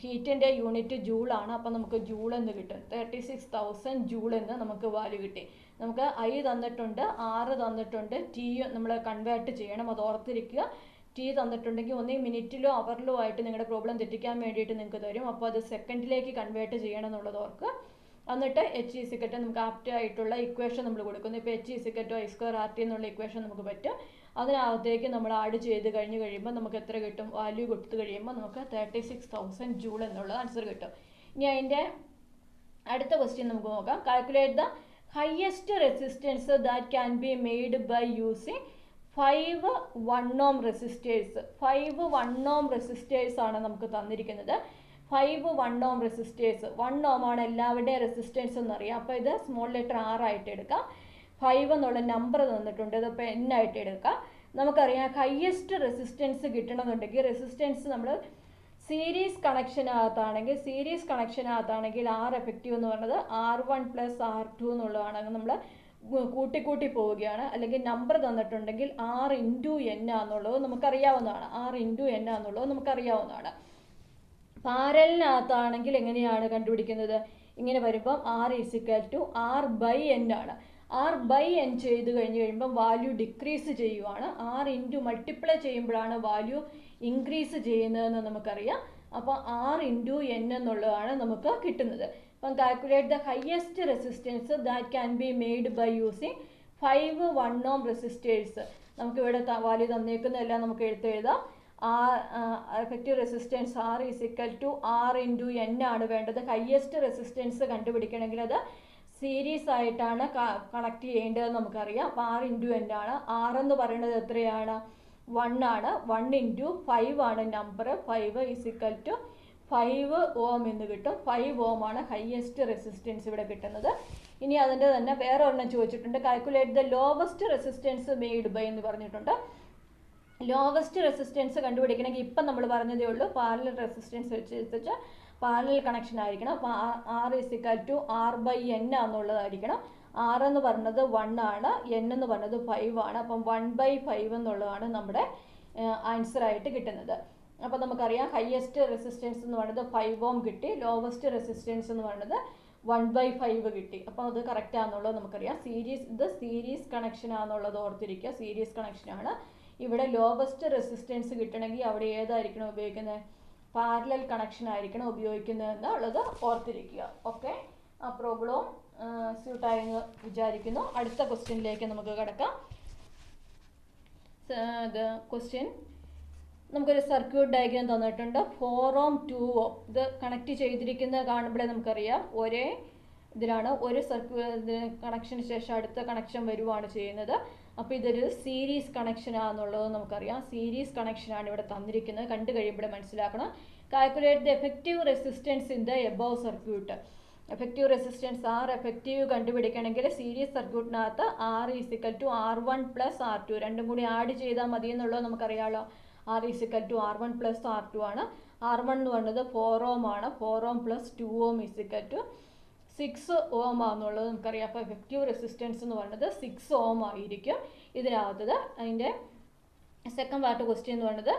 ഹീറ്റിൻ്റെ യൂണിറ്റ് ജൂളാണ്. അപ്പോൾ നമുക്ക് ജൂൾ എന്ന് കിട്ടും. 36,000 ജൂൾ എന്ന് നമുക്ക് വാല്യൂ കിട്ടി. നമുക്ക് I തന്നിട്ടുണ്ട്, R തന്നിട്ടുണ്ട്, T നമ്മൾ കൺവേർട്ട് ചെയ്യണം. അത് ഓർത്തിരിക്കുക. T തന്നിട്ടുണ്ടെങ്കിൽ ഒന്നീ മിനിറ്റിലോ അവറിലോ ആയിട്ട് നിങ്ങളുടെ പ്രോബ്ലം തെറ്റിക്കാൻ വേണ്ടിയിട്ട് നിങ്ങൾക്ക് തരും. അപ്പോൾ അത് സെക്കൻഡിലേക്ക് കൺവേർട്ട് ചെയ്യണം എന്നുള്ളത് ഓർക്കുക. എന്നിട്ട് H= നമുക്ക് ആപ്റ്റ് ആയിട്ടുള്ള ഇക്വേഷൻ നമ്മൾ കൊടുക്കുന്നു. ഇപ്പോൾ H=I²RT എന്നുള്ള ഇക്വേഷൻ നമുക്ക് പറ്റും. അതിനകത്തേക്ക് നമ്മൾ ആഡ് ചെയ്ത് കഴിയുമ്പോൾ നമുക്ക് എത്ര കിട്ടും? വാല്യൂ കൊടുത്തു കഴിയുമ്പോൾ നമുക്ക് 36,000 ജൂൾ എന്നുള്ള ആൻസർ കിട്ടും. ഇനി അതിൻ്റെ അടുത്ത ക്വസ്റ്റ്യൻ നമുക്ക് നോക്കാം. Calculate the highest resistance that can be made by using 5 1 ohm resistors. 5 1 ohm resistors ആണ് നമുക്ക് തന്നിരിക്കുന്നത്. 5 1 ohm റെസിസ്റ്റേഴ്സ്. 1 ohm ആണ് എല്ലാവരുടെയും റെസിസ്റ്റൻസ് എന്നറിയാം. അപ്പോൾ ഇത് സ്മോൾ ലെറ്റർ R ആയിട്ട് എടുക്കാം. 5 എന്നുള്ള നമ്പർ തന്നിട്ടുണ്ട്. ഇതിപ്പോൾ N ആയിട്ട് എടുക്കാം. നമുക്കറിയാം ഹയസ്റ്റ് റെസിസ്റ്റൻസ് കിട്ടണമെന്നുണ്ടെങ്കിൽ റെസിസ്റ്റൻസ് നമ്മൾ സീരീസ് കണക്ഷനകത്താണെങ്കിൽ R എഫക്റ്റീവ് എന്ന് പറയുന്നത് R1 + R2 എന്നുള്ളതാണ്. നമ്മൾ കൂട്ടി പോവുകയാണ്. അല്ലെങ്കിൽ നമ്പർ തന്നിട്ടുണ്ടെങ്കിൽ R × N ആണെന്നുള്ളത് നമുക്കറിയാവുന്നതാണ്. പാരലിനകത്താണെങ്കിൽ എങ്ങനെയാണ് കണ്ടുപിടിക്കുന്നത്? ഇങ്ങനെ വരുമ്പം R=R/N ആണ്. R/N ചെയ്ത് കഴിയുമ്പോൾ വാല്യൂ ഡിക്രീസ് ചെയ്യുവാണ്. R × മൾട്ടിപ്ലൈ ചെയ്യുമ്പോഴാണ് വാല്യൂ ഇൻക്രീസ് ചെയ്യുന്നതെന്ന് നമുക്കറിയാം. അപ്പോൾ R × N എന്നുള്ളതാണ് നമുക്ക് കിട്ടുന്നത്. അപ്പം calculate the highest resistance that can be made by using 5 1 ohm resistors. നമുക്കിവിടെ വാല്യൂ തന്നേക്കുന്നതെല്ലാം നമുക്ക് എഴുതാം. Effective resistance R = R × N ആണ് വേണ്ടത്. ഹയസ്റ്റ് റെസിസ്റ്റൻസ് കണ്ടുപിടിക്കണമെങ്കിൽ അത് സീരീസ് ആയിട്ടാണ് കണക്ട് ചെയ്യേണ്ടതെന്ന് നമുക്കറിയാം. അപ്പോൾ R ഇൻറ്റു N ആണ്. R എന്ന് പറയുന്നത് എത്രയാണ്? 1 ആണ്. 1 ഇൻറ്റു 5 ആണ് നമ്പർ. 5 ഈസിക്കൽ ടു 5 ഓം എന്ന് കിട്ടും. 5 ഓം ആണ് ഹയസ്റ്റ് റെസിസ്റ്റൻസ് ഇവിടെ കിട്ടുന്നത്. ഇനി അതിൻ്റെ തന്നെ വേറെ ഒരെണ്ണം ചോദിച്ചിട്ടുണ്ട്. Calculate the lowest resistance made by എന്ന് പറഞ്ഞിട്ടുണ്ട്. ലോവസ്റ്റ് റെസിസ്റ്റൻസ് കണ്ടുപിടിക്കണമെങ്കിൽ ഇപ്പം നമ്മൾ പറഞ്ഞതേ ഉള്ളൂ, പാരലൽ റെസിസ്റ്റൻസ് വെച്ച് പാരലൽ കണക്ഷൻ ആയിരിക്കണം. അപ്പോൾ R ഈസിക്കൽ ടു R/N എന്നുള്ളതായിരിക്കണം. R എന്ന് പറഞ്ഞത് 1 ആണ്, N എന്ന് പറഞ്ഞത് 5 ആണ്. അപ്പം 1/5 എന്നുള്ളതാണ് നമ്മുടെ ആൻസർ ആയിട്ട് കിട്ടുന്നത്. അപ്പോൾ നമുക്കറിയാം ഹയസ്റ്റ് റെസിസ്റ്റൻസ് എന്ന് പറയുന്നത് 5 ഓം കിട്ടി, ലോവസ്റ്റ് റെസിസ്റ്റൻസ് എന്ന് പറയുന്നത് 1/5 കിട്ടി. അപ്പോൾ അത് കറക്റ്റ് ആണെന്നുള്ളത് നമുക്കറിയാം. ഇത് സീരീസ് കണക്ഷൻ ആണെന്നുള്ളത് ഓർത്തിരിക്കുക. സീരീസ് കണക്ഷനാണ്. ഇവിടെ ലോവസ്റ്റ് റെസിസ്റ്റൻസ് കിട്ടണമെങ്കിൽ അവിടെ ഏതായിരിക്കണം ഉപയോഗിക്കുന്നത്? പാരലൽ കണക്ഷൻ ആയിരിക്കണം ഉപയോഗിക്കുന്നത് എന്നുള്ളത് ഓർത്തിരിക്കുക. ഓക്കെ, ആ പ്രോബ്ലവും സ്യൂട്ടായെന്ന് വിചാരിക്കുന്നു. അടുത്ത ക്വസ്റ്റ്യനിലേക്ക് നമുക്ക് കിടക്കാം. ക്വസ്റ്റ്യൻ നമുക്കൊരു സർക്യൂട്ട് ഡയഗ്രാം തന്നിട്ടുണ്ട്. 4 ഓം 2 ഓം ഇത് കണക്ട് ചെയ്തിരിക്കുന്നത് കാണുമ്പോഴേ നമുക്കറിയാം ഒരേ ഇതിലാണ്. ഒരു സർക്യൂട്ട് കണക്ഷന് ശേഷം അടുത്ത കണക്ഷൻ വരുവാണ് ചെയ്യുന്നത്. അപ്പോൾ ഇതൊരു സീരീസ് കണക്ഷനാണെന്നുള്ളത് നമുക്കറിയാം. സീരീസ് കണക്ഷനാണ് ഇവിടെ തന്നിരിക്കുന്നത്. കണ്ടു കഴിയുമ്പോൾ മനസ്സിലാക്കണം. Calculate the effective resistance in the above circuit. Effective resistance effective കണ്ടുപിടിക്കണമെങ്കിൽ സീരീസ് സർക്യൂട്ടിനകത്ത് R is equal to R1 plus R2 രണ്ടും കൂടി ആഡ് ചെയ്താൽ മതി എന്നുള്ളത് നമുക്കറിയാമല്ലോ. R is equal to R1 plus R2 ആണ്. R1 എന്ന് പറയുന്നത് 4 ഓം ആണ്. 4 ohm plus 2 ohm is equal to 6 ohm ആണെന്നുള്ളത് നമുക്കറിയാം. അപ്പോൾ എഫക്റ്റീവ് റെസിസ്റ്റൻസ് എന്ന് പറയുന്നത് 6 ഓം ആയിരിക്കും ഇതിനകത്തത്. അതിൻ്റെ സെക്കൻഡ് പാർട്ട് ക്വസ്റ്റ്യൻ എന്ന് പറയുന്നത്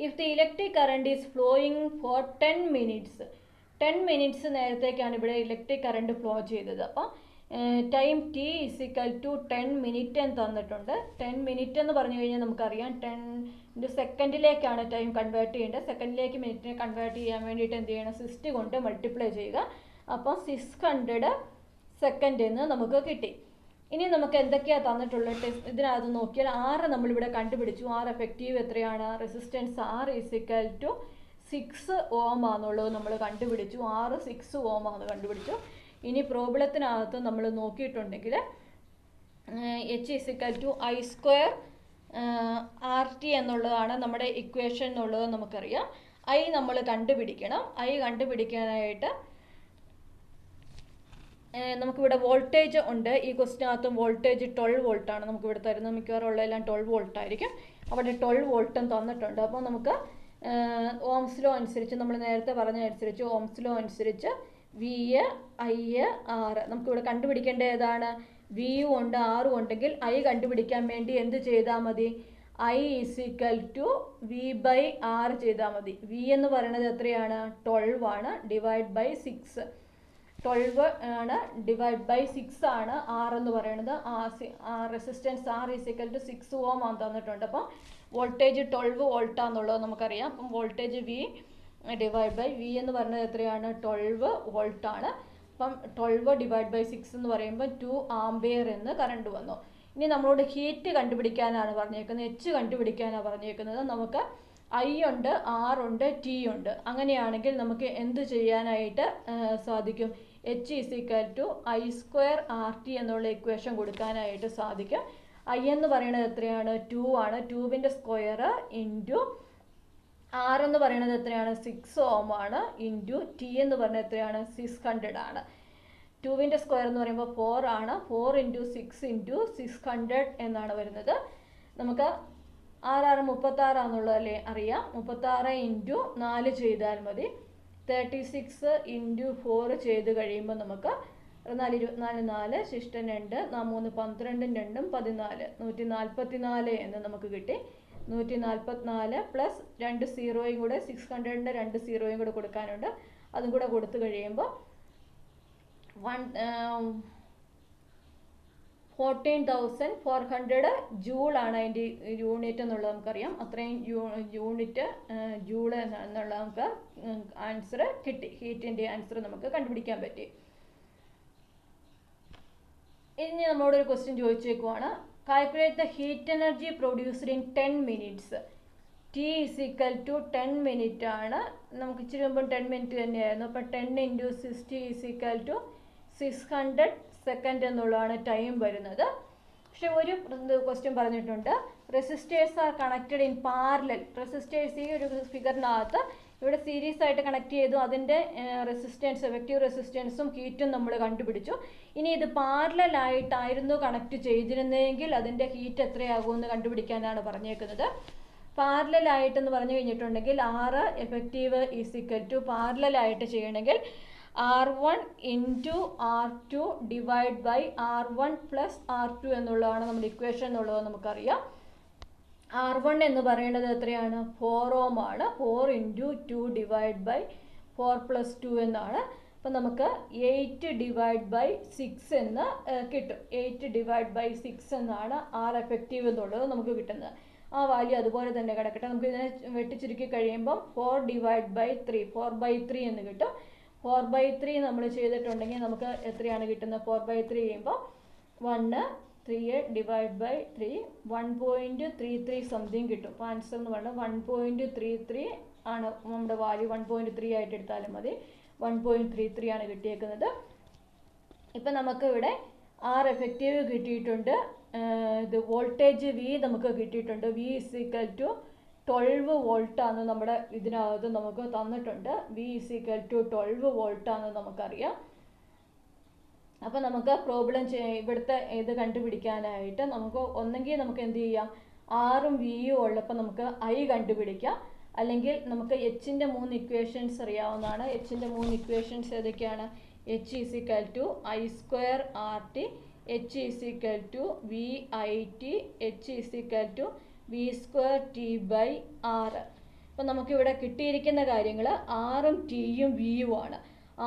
if the electric current is flowing for 10 minutes 10 minutes നേരത്തേക്കാണ് ഇവിടെ ഇലക്ട്രിക് കറണ്ട് ഫ്ലോ ചെയ്തത്. അപ്പോൾ time T is equal to 10 minute എന്ന് തന്നിട്ടുണ്ട്. 10 മിനിറ്റ് എന്ന് പറഞ്ഞു കഴിഞ്ഞാൽ നമുക്കറിയാം 10 സെക്കൻഡിലേക്കാണ് ടൈം കൺവേർട്ട് ചെയ്യേണ്ടത്. സെക്കൻഡിലേക്ക് മിനിറ്റിനെ കൺവേർട്ട് ചെയ്യാൻ വേണ്ടിയിട്ട് എന്ത് ചെയ്യണം? 60 കൊണ്ട് മൾട്ടിപ്ലൈ ചെയ്യുക. അപ്പോൾ 600 സെക്കൻഡ് എന്ന് നമുക്ക് കിട്ടി. ഇനി നമുക്ക് എന്തൊക്കെയാണ് തന്നിട്ടുള്ളത് ഇതിനകത്ത് നോക്കിയാൽ R നമ്മളിവിടെ കണ്ടുപിടിച്ചു. R എഫക്റ്റീവ് എത്രയാണ്? Resistance R is equal to 6 ohm ആണെന്നുള്ളത് നമ്മൾ കണ്ടുപിടിച്ചു. R 6 ഓം ആണെന്ന് കണ്ടുപിടിച്ചു. ഇനി പ്രോബ്ലത്തിനകത്ത് നമ്മൾ നോക്കിയിട്ടുണ്ടെങ്കിൽ H is equal to I² RT എന്നുള്ളതാണ് നമ്മുടെ ഇക്വേഷൻ എന്നുള്ളത് നമുക്കറിയാം. I നമ്മൾ കണ്ടുപിടിക്കണം. I കണ്ടുപിടിക്കാനായിട്ട് നമുക്കിവിടെ വോൾട്ടേജ് ഉണ്ട്. ഈ ക്വസ്റ്റിനകത്തും വോൾട്ടേജ് 12 വോൾട്ടാണ് നമുക്കിവിടെ തരുന്നത്. മിക്കവാറും ഉള്ളതെല്ലാം 12 വോൾട്ടായിരിക്കും. അവിടെ 12 വോൾട്ടും തന്നിട്ടുണ്ട്. അപ്പോൾ നമുക്ക് ഓംസ് ലോ അനുസരിച്ച് നമ്മൾ നേരത്തെ പറഞ്ഞതനുസരിച്ച് ഓംസ് ലോ അനുസരിച്ച് V, I, R നമുക്കിവിടെ കണ്ടുപിടിക്കേണ്ട ഏതാണ്? V ഉണ്ട് R ഉണ്ടെങ്കിൽ I കണ്ടുപിടിക്കാൻ വേണ്ടി എന്ത് ചെയ്താൽ മതി? I ഈസിക്കൽ ടു V/R ചെയ്താൽ മതി. V എന്ന് പറയുന്നത് എത്രയാണ്? 12 ആണ്. ഡിവൈഡ് ബൈ 6 12 ആണ് ഡിവൈഡ് ബൈ 6 ആണ് R എന്ന് പറയുന്നത്. Resistance R is equal to 6 ohm ആണ് തന്നിട്ടുണ്ട്. അപ്പം വോൾട്ടേജ് 12 വോൾട്ടാന്നുള്ളത് നമുക്കറിയാം. അപ്പം voltage V divide by V എന്ന് പറയുന്നത് എത്രയാണ്? 12 വോൾട്ടാണ്. അപ്പം 12 ഡിവൈഡ് ബൈ 6 എന്ന് പറയുമ്പോൾ 2 ആംപിയർ എന്ന് കറണ്ട് വന്നു. ഇനി നമ്മളോട് ഹീറ്റ് കണ്ടുപിടിക്കാനാണ് പറഞ്ഞേക്കുന്നത്. H കണ്ടുപിടിക്കാനാണ് പറഞ്ഞേക്കുന്നത്. നമുക്ക് I ഉണ്ട്, R ഉണ്ട്, T ഉണ്ട്. അങ്ങനെയാണെങ്കിൽ നമുക്ക് എന്ത് ചെയ്യാനായിട്ട് സാധിക്കും? H is equal to I² RT എന്നുള്ള ഇക്വേഷൻ കൊടുക്കാനായിട്ട് സാധിക്കും. I എന്ന് പറയുന്നത് എത്രയാണ്? 2 ആണ്. 2വിൻ്റെ സ്ക്വയർ ഇൻറ്റു R എന്ന് പറയുന്നത് എത്രയാണ്? 6 ഓം ആണ്. ഇൻറ്റു T എന്ന് പറയുന്നത് എത്രയാണ്? 600 ആണ്. 2വിൻ്റെ സ്ക്വയർ എന്ന് പറയുമ്പോൾ 4 ആണ്. 4 ഇൻറ്റു 6 ഇൻറ്റു 600 എന്നാണ് വരുന്നത്. നമുക്ക് 36 ആണെന്നുള്ളതല്ലേ അറിയാം. 36 ഇൻറ്റു 4 ചെയ്താൽ മതി. 36 ഇൻറ്റു 4 ചെയ്ത് കഴിയുമ്പോൾ നമുക്ക് 4 24 4 ശിഷ്ടം 2 3 12 2 14 144 എന്ന് നമുക്ക് കിട്ടി. 144 പ്ലസ് 2 സീറോയും കൂടെ 600ൻ്റെ 2 സീറോയും കൂടെ കൊടുക്കാനുണ്ട്. അതും കൂടെ കൊടുത്തു കഴിയുമ്പോൾ 14,400 ജൂളാണ് അതിൻ്റെ യൂണിറ്റ് എന്നുള്ളത് നമുക്കറിയാം. അത്രയും യൂണിറ്റ് ജൂള് എന്നുള്ള നമുക്ക് ആൻസർ കിട്ടി. ഹീറ്റിൻ്റെ ആൻസർ നമുക്ക് കണ്ടുപിടിക്കാൻ പറ്റി. ഇനി നമ്മളോടൊരു ക്വസ്റ്റ്യൻ ചോദിച്ചേക്കുവാണ്. Calculate the heat energy produced in 10 minutes. T is equal to 10 minute ആണ്. നമുക്ക് ഇച്ചിരി മുമ്പ് 10 മിനിറ്റ് തന്നെയായിരുന്നു. അപ്പോൾ 10 ഇൻറ്റു 60 ഈസിക്കൽ ടു 600 സെക്കൻഡ് എന്നുള്ളതാണ് ടൈം വരുന്നത്. പക്ഷെ ഒരു ക്വസ്റ്റ്യൻ പറഞ്ഞിട്ടുണ്ട്, resistors are connected in parallel. Resistors ഈ ഒരു ഫിഗറിനകത്ത് ഇവിടെ സീരീസ് ആയിട്ട് കണക്ട് ചെയ്തു, അതിൻ്റെ റെസിസ്റ്റൻസ്, എഫക്റ്റീവ് റെസിസ്റ്റൻസും ഹീറ്റും നമ്മൾ കണ്ടുപിടിച്ചു. ഇനി ഇത് പാരലലായിട്ടായിരുന്നു കണക്ട് ചെയ്തിരുന്നതെങ്കിൽ അതിൻ്റെ ഹീറ്റ് എത്രയാകുമെന്ന് കണ്ടുപിടിക്കാനാണ് പറഞ്ഞേക്കുന്നത്. പാരലലായിട്ടെന്ന് പറഞ്ഞു കഴിഞ്ഞിട്ടുണ്ടെങ്കിൽ R effective is equal to, പാരലലായിട്ട് ചെയ്യണമെങ്കിൽ R1 into R2 divide by R1 plus R2 എന്നുള്ളതാണ് നമ്മുടെ ഇക്വേഷൻ എന്നുള്ളത് നമുക്കറിയാം. R1 എന്ന് പറയുന്നത് എത്രയാണ്? 4 ഓം ആണ്. 4 ഇൻറ്റു 2 ഡിവൈഡ് ബൈ 4 പ്ലസ് 2 എന്നാണ്. അപ്പം നമുക്ക് 8 ഡിവൈഡ് ബൈ 6 എന്ന് കിട്ടും. 8 ഡിവൈഡ് ബൈ 6 എന്നാണ് R എഫക്റ്റീവ് എന്നുള്ളത് നമുക്ക് കിട്ടുന്നത്. ആ വാല്യൂ അതുപോലെ തന്നെ കിടക്കട്ടെ. നമുക്ക് ഇതിനെ വെട്ടിച്ചുരുക്കി കഴിയുമ്പം 4 ഡിവൈഡ് ബൈ 3, 4/3 എന്ന് കിട്ടും. 4/3 നമ്മൾ ചെയ്തിട്ടുണ്ടെങ്കിൽ നമുക്ക് എത്രയാണ് കിട്ടുന്നത്? 4/3 ചെയ്യുമ്പോൾ 1 3 ഡിവൈഡ് ബൈ 3 1.33 സംതിങ് കിട്ടും. അപ്പോൾ ആൻസർ എന്ന് പറഞ്ഞാൽ 1.33 ആണ് നമ്മുടെ വാല്യൂ. 1.3 ആയിട്ട് എടുത്താലും മതി. 1.33 ആണ് കിട്ടിയേക്കുന്നത്. ഇപ്പം നമുക്ക് ഇവിടെ R എഫക്റ്റീവ് കിട്ടിയിട്ടുണ്ട്. ഇത് വോൾട്ടേജ് V നമുക്ക് കിട്ടിയിട്ടുണ്ട്. V ഇസ് ഈക്വൽ ടു 12 വോൾട്ടാണ് നമ്മുടെ ഇതിനകത്ത് നമുക്ക് തന്നിട്ടുണ്ട്. V ഇസ് ഈക്വൽ ടു 12 വോൾട്ടാണ് നമുക്കറിയാം. അപ്പോൾ നമുക്ക് പ്രോബ്ലം ഇവിടുത്തെ ഇത് കണ്ടുപിടിക്കാനായിട്ട് നമുക്ക് ഒന്നെങ്കിൽ നമുക്ക് എന്ത് ചെയ്യാം, ആറും വിയും ഉള്ളപ്പോൾ നമുക്ക് I കണ്ടുപിടിക്കാം. അല്ലെങ്കിൽ നമുക്ക് Hൻ്റെ 3 ഇക്വേഷൻസ് അറിയാവുന്നതാണ്. Hൻ്റെ 3 ഇക്വേഷൻസ് ഏതൊക്കെയാണ്? H is equal to I² RT, H is equal to VIT, H is equal to V²T/R. അപ്പം നമുക്കിവിടെ കിട്ടിയിരിക്കുന്ന കാര്യങ്ങൾ ആറും ടിയും വിയും ആണ്.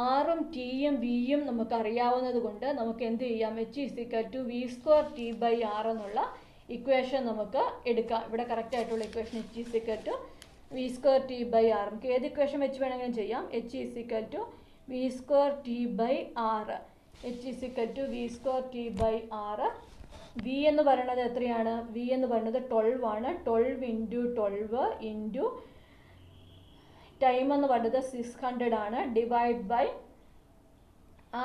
ആറും ടിയും വിയും നമുക്ക് അറിയാവുന്നത് കൊണ്ട് നമുക്ക് എന്ത് ചെയ്യാം, H is equal to V²T/R എന്നുള്ള ഇക്വേഷൻ നമുക്ക് എടുക്കാം. ഇവിടെ കറക്റ്റ് ആയിട്ടുള്ള equation H is equal to V²T/R. നമുക്ക് ഏത് ഇക്വേഷൻ വെച്ച് വേണമെങ്കിലും ചെയ്യാം. H is equal to V²T/R. H is equal to V²T/R. V എന്ന് പറയുന്നത് എത്രയാണ്? V എന്ന് പറയുന്നത് 12 ആണ്. 12 ഇൻറ്റു 12 ഇൻറ്റു ടൈം എന്ന് പറയുന്നത് 600 ആണ്. ഡിവൈഡ് ബൈ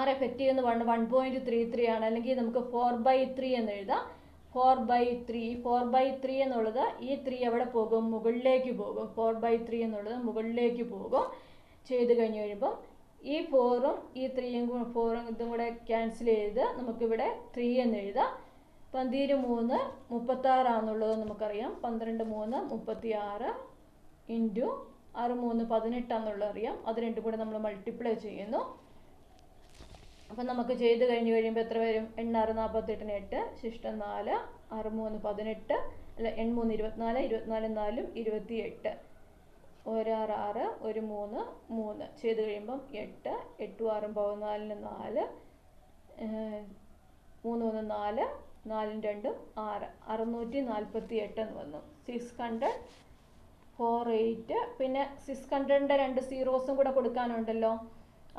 R എഫക്റ്റീവ് എന്ന് പറയുന്നത് 1.33 ആണ്. അല്ലെങ്കിൽ നമുക്ക് 4/3 എന്ന് എഴുതാം. 4/3. 4/3 എന്നുള്ളത് ഈ 3 എവിടെ പോകും? മുകളിലേക്ക് പോകും. 4/3 എന്നുള്ളത് മുകളിലേക്ക് പോകും. ചെയ്ത് കഴിഞ്ഞ് കഴിയുമ്പോൾ ഈ 4ഉം ഈ 3യും 4ഉം ഇതും കൂടെ ക്യാൻസൽ ചെയ്ത് നമുക്കിവിടെ 3 എന്ന് എഴുതാം. 13 36 ആണെന്നുള്ളത് നമുക്കറിയാം. 12 3 36 ഇൻറ്റു 6 3 18 ആണെന്നുള്ളത് അറിയാം. അത് രണ്ടും കൂടെ നമ്മൾ മൾട്ടിപ്ലൈ ചെയ്യുന്നു. അപ്പം നമുക്ക് ചെയ്ത് കഴിഞ്ഞ് കഴിയുമ്പോൾ എത്ര വരും? 8 6 48 8 ശിഷ്ടം 4 6 3 18 അല്ല 8 3 24 24 4 28 1 6 6 1 3 3 ചെയ്ത് കഴിയുമ്പം 8 8 6 14 4 3 1 4 4 2 6 648 എന്ന് വന്നു. 648 പിന്നെ 600ൻ്റെ 2 സീറോസും കൂടെ കൊടുക്കാനുണ്ടല്ലോ.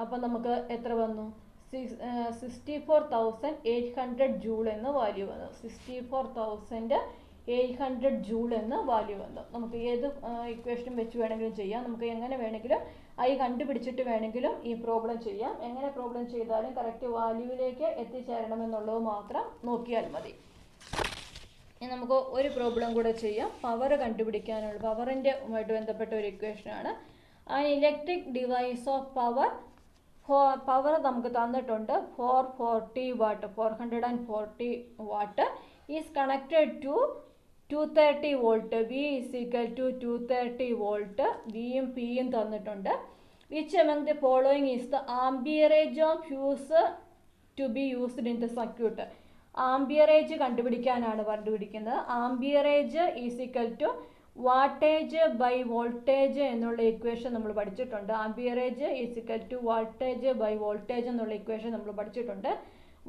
അപ്പം നമുക്ക് എത്ര വന്നു? 64,800 ജൂൾ എന്ന് വാല്യൂ വന്നു. 64,800 ജൂൾ എന്ന് വാല്യൂ വന്നു. നമുക്ക് ഏത് ഇക്വേഷനും വെച്ച് വേണമെങ്കിലും ചെയ്യാം. നമുക്ക് എങ്ങനെ വേണമെങ്കിലും I കണ്ടുപിടിച്ചിട്ട് വേണമെങ്കിലും ഈ പ്രോബ്ലം ചെയ്യാം. എങ്ങനെ പ്രോബ്ലം ചെയ്താലും കറക്റ്റ് വാല്യൂവിലേക്ക് എത്തിച്ചേരണമെന്നുള്ളത് മാത്രം നോക്കിയാൽ മതി. ഇനി നമുക്ക് ഒരു പ്രോബ്ലം കൂടെ ചെയ്യാം. പവർ കണ്ടുപിടിക്കാനുള്ള പവറിൻ്റെ ആയിട്ട് ബന്ധപ്പെട്ട ഒരു ഇക്വേഷനാണ്. ആ ഇലക്ട്രിക് ഡിവൈസ് ഓഫ് പവർ നമുക്ക് തന്നിട്ടുണ്ട്. 440 watt 440 watt is connected to 230 volt. V is equal to 230 volt. വിയും പിയും തന്നിട്ടുണ്ട്. Which among the following is the amperage of fuse to be used in the circuit. Amperage കണ്ടുപിടിക്കാനാണ് കണ്ടുപിടിക്കുന്നത്. Amperage is equal to wattage by voltage എന്നുള്ള equation നമ്മൾ പഠിച്ചിട്ടുണ്ട്. Amperage is equal to wattage by voltage എന്നുള്ള equation നമ്മൾ പഠിച്ചിട്ടുണ്ട്.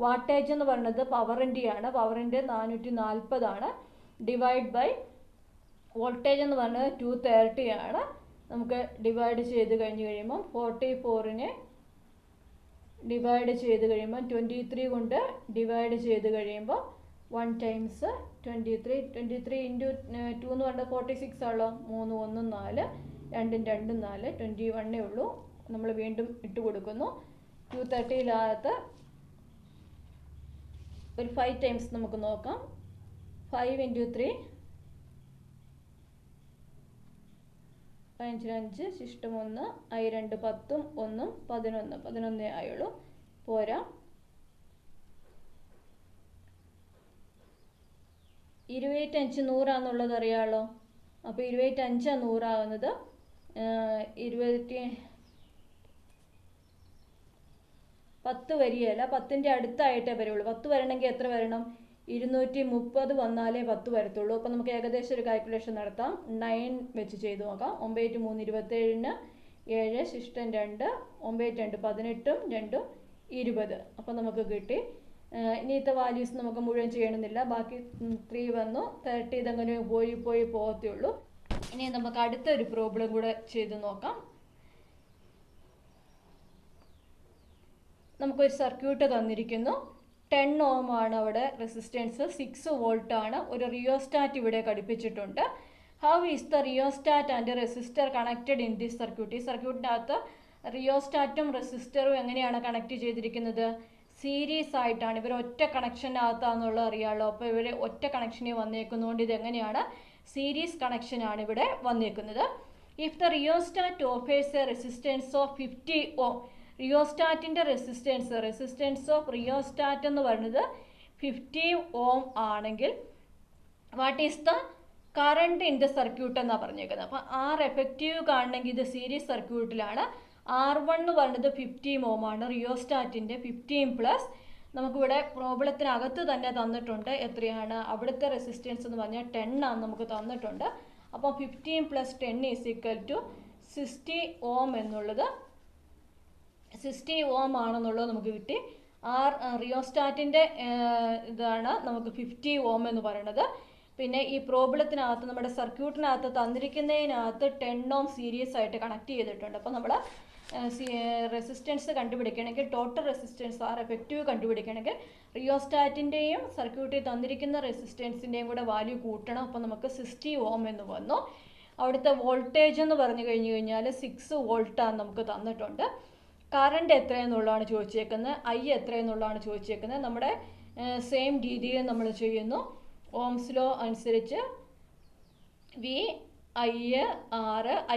Wattage എന്ന് പറയുന്നത് പവറിൻ്റെയാണ്. പവറിൻ്റെ 440 ആണ്. ഡിവൈഡ് ബൈ വോൾട്ടേജ് എന്ന് പറയുന്നത് 230 ആണ്. നമുക്ക് ഡിവൈഡ് ചെയ്ത് കഴിഞ്ഞ് കഴിയുമ്പം 44നെ ഡിവൈഡ് ചെയ്ത് കഴിയുമ്പോൾ 23 കൊണ്ട് ഡിവൈഡ് ചെയ്ത് കഴിയുമ്പോൾ 1 ടൈംസ് 23 23 ഇൻറ്റു 2 എന്ന് പറഞ്ഞാൽ 46 ആണല്ലോ. 3 1 4 2 2 4 21 ഉള്ളൂ. നമ്മൾ വീണ്ടും ഇട്ട് കൊടുക്കുന്നു. 230 ഒരു 5 ടൈംസ് നമുക്ക് നോക്കാം. 5 × 3 5 ശിഷ്ടം 1 I 2 10 1 11 ആയുള്ളൂ. പോരാ. 25 100 ആണെന്നുള്ളത് അറിയാമല്ലോ. അപ്പോൾ 25 100 ആകുന്നത് 10 വരികയല്ല, 10ൻ്റെ അടുത്തായിട്ടേ വരുള്ളൂ. 10 വരണമെങ്കിൽ എത്ര വരണം? 230 വന്നാലേ 10 വരത്തുള്ളൂ. അപ്പോൾ നമുക്ക് ഏകദേശം ഒരു കാൽക്കുലേഷൻ നടത്താം. 9 വെച്ച് ചെയ്ത് നോക്കാം. 9 × 3 27 7 ശിഷ്ടം 2 9 2 18 2 20. അപ്പോൾ നമുക്ക് കിട്ടി. ഇനിയത്തെ വാല്യൂസ് നമുക്ക് മുഴുവൻ ചെയ്യണമെന്നില്ല. ബാക്കി 3 വന്നു. 30 ഇതങ്ങനെ പോയി പോകത്തേ ഉള്ളൂ. ഇനി നമുക്ക് അടുത്തൊരു പ്രോബ്ലം കൂടെ ചെയ്ത് നോക്കാം. നമുക്കൊരു സർക്യൂട്ട് തന്നിരിക്കുന്നു. 10 ഓം ആണ് അവിടെ റെസിസ്റ്റൻസ്, 6 വോൾട്ട് ആണ്. ഒരു റിയോസ്റ്റാറ്റ് ഇവിടെ ഘടിപ്പിച്ചിട്ടുണ്ട്. How is the rheostat and resistor connected in this circuit? ഈ സർക്യൂട്ടിനകത്ത് റിയോസ്റ്റാറ്റും റെസിസ്റ്ററും എങ്ങനെയാണ് കണക്ട് ചെയ്തിരിക്കുന്നത്? സീരീസ് ആയിട്ടാണ്. ഇവർ ഒറ്റ കണക്ഷനകത്താണെന്നുള്ളത് അറിയാമല്ലോ. അപ്പോൾ ഇവർ ഒറ്റ കണക്ഷനിൽ വന്നേക്കുന്നതുകൊണ്ട് ഇതെങ്ങനെയാണ്? സീരീസ് കണക്ഷനാണ് ഇവിടെ വന്നേക്കുന്നത്. If the rheostat offers a resistance of 50 ohm, റിയോസ്റ്റാറ്റിൻ്റെ റെസിസ്റ്റൻസ് ഓഫ് റിയോസ്റ്റാറ്റ് എന്ന് പറയുന്നത് 50 ഓം ആണെങ്കിൽ what is the current in the circuit എന്നാണ് പറഞ്ഞേക്കുന്നത്. അപ്പോൾ R എഫക്റ്റീവ് കാണണമെങ്കിൽ ഇത് സീരീസ് സർക്യൂട്ടിലാണ്. R1 എന്ന് പറയുന്നത് 50 ഓം ആണ് റിയോസ്റ്റാറ്റിൻ്റെ. 15 നമുക്കിവിടെ പ്രോബ്ലത്തിനകത്ത് തന്നെ തന്നിട്ടുണ്ട്. എത്രയാണ് അവിടുത്തെ റെസിസ്റ്റൻസ് എന്ന് പറഞ്ഞാൽ 10 ആണ് നമുക്ക് തന്നിട്ടുണ്ട്. അപ്പോൾ 15 + 10 = 60 ഓം എന്നുള്ളത് 60 ഓം ആണെന്നുള്ളത് നമുക്ക് കിട്ടി. റിയോസ്റ്റാറ്റിൻ്റെ ഇതാണ് നമുക്ക് 50 ഓം എന്ന് പറയുന്നത്. പിന്നെ ഈ പ്രോബ്ലത്തിനകത്ത് നമ്മുടെ സർക്യൂട്ടിനകത്ത് തന്നിരിക്കുന്നതിനകത്ത് 10 ഓം സീരീസ് ആയിട്ട് കണക്ട് ചെയ്തിട്ടുണ്ട്. അപ്പോൾ നമ്മൾ റെസിസ്റ്റൻസ് കണ്ടുപിടിക്കണമെങ്കിൽ, ടോട്ടൽ റെസിസ്റ്റൻസ് R എഫക്റ്റീവ് കണ്ടുപിടിക്കണമെങ്കിൽ റിയോസ്റ്റാറ്റിൻ്റെയും സർക്യൂട്ടിൽ തന്നിരിക്കുന്ന റെസിസ്റ്റൻസിൻ്റെയും കൂടെ വാല്യൂ കൂട്ടണം. അപ്പോൾ നമുക്ക് 60 ഓം എന്ന് വന്നു. അവിടുത്തെ വോൾട്ടേജ് എന്ന് പറഞ്ഞു കഴിഞ്ഞാൽ 6 വോൾട്ടാണ് നമുക്ക് തന്നിട്ടുണ്ട്. കറണ്ട് എത്രയെന്നുള്ളതാണ് ചോദിച്ചേക്കുന്നത്. I എത്രയെന്നുള്ളതാണ് ചോദിച്ചേക്കുന്നത്. നമ്മുടെ സെയിം രീതിയിൽ നമ്മൾ ചെയ്യുന്നു. ഓംസ് ലോ അനുസരിച്ച്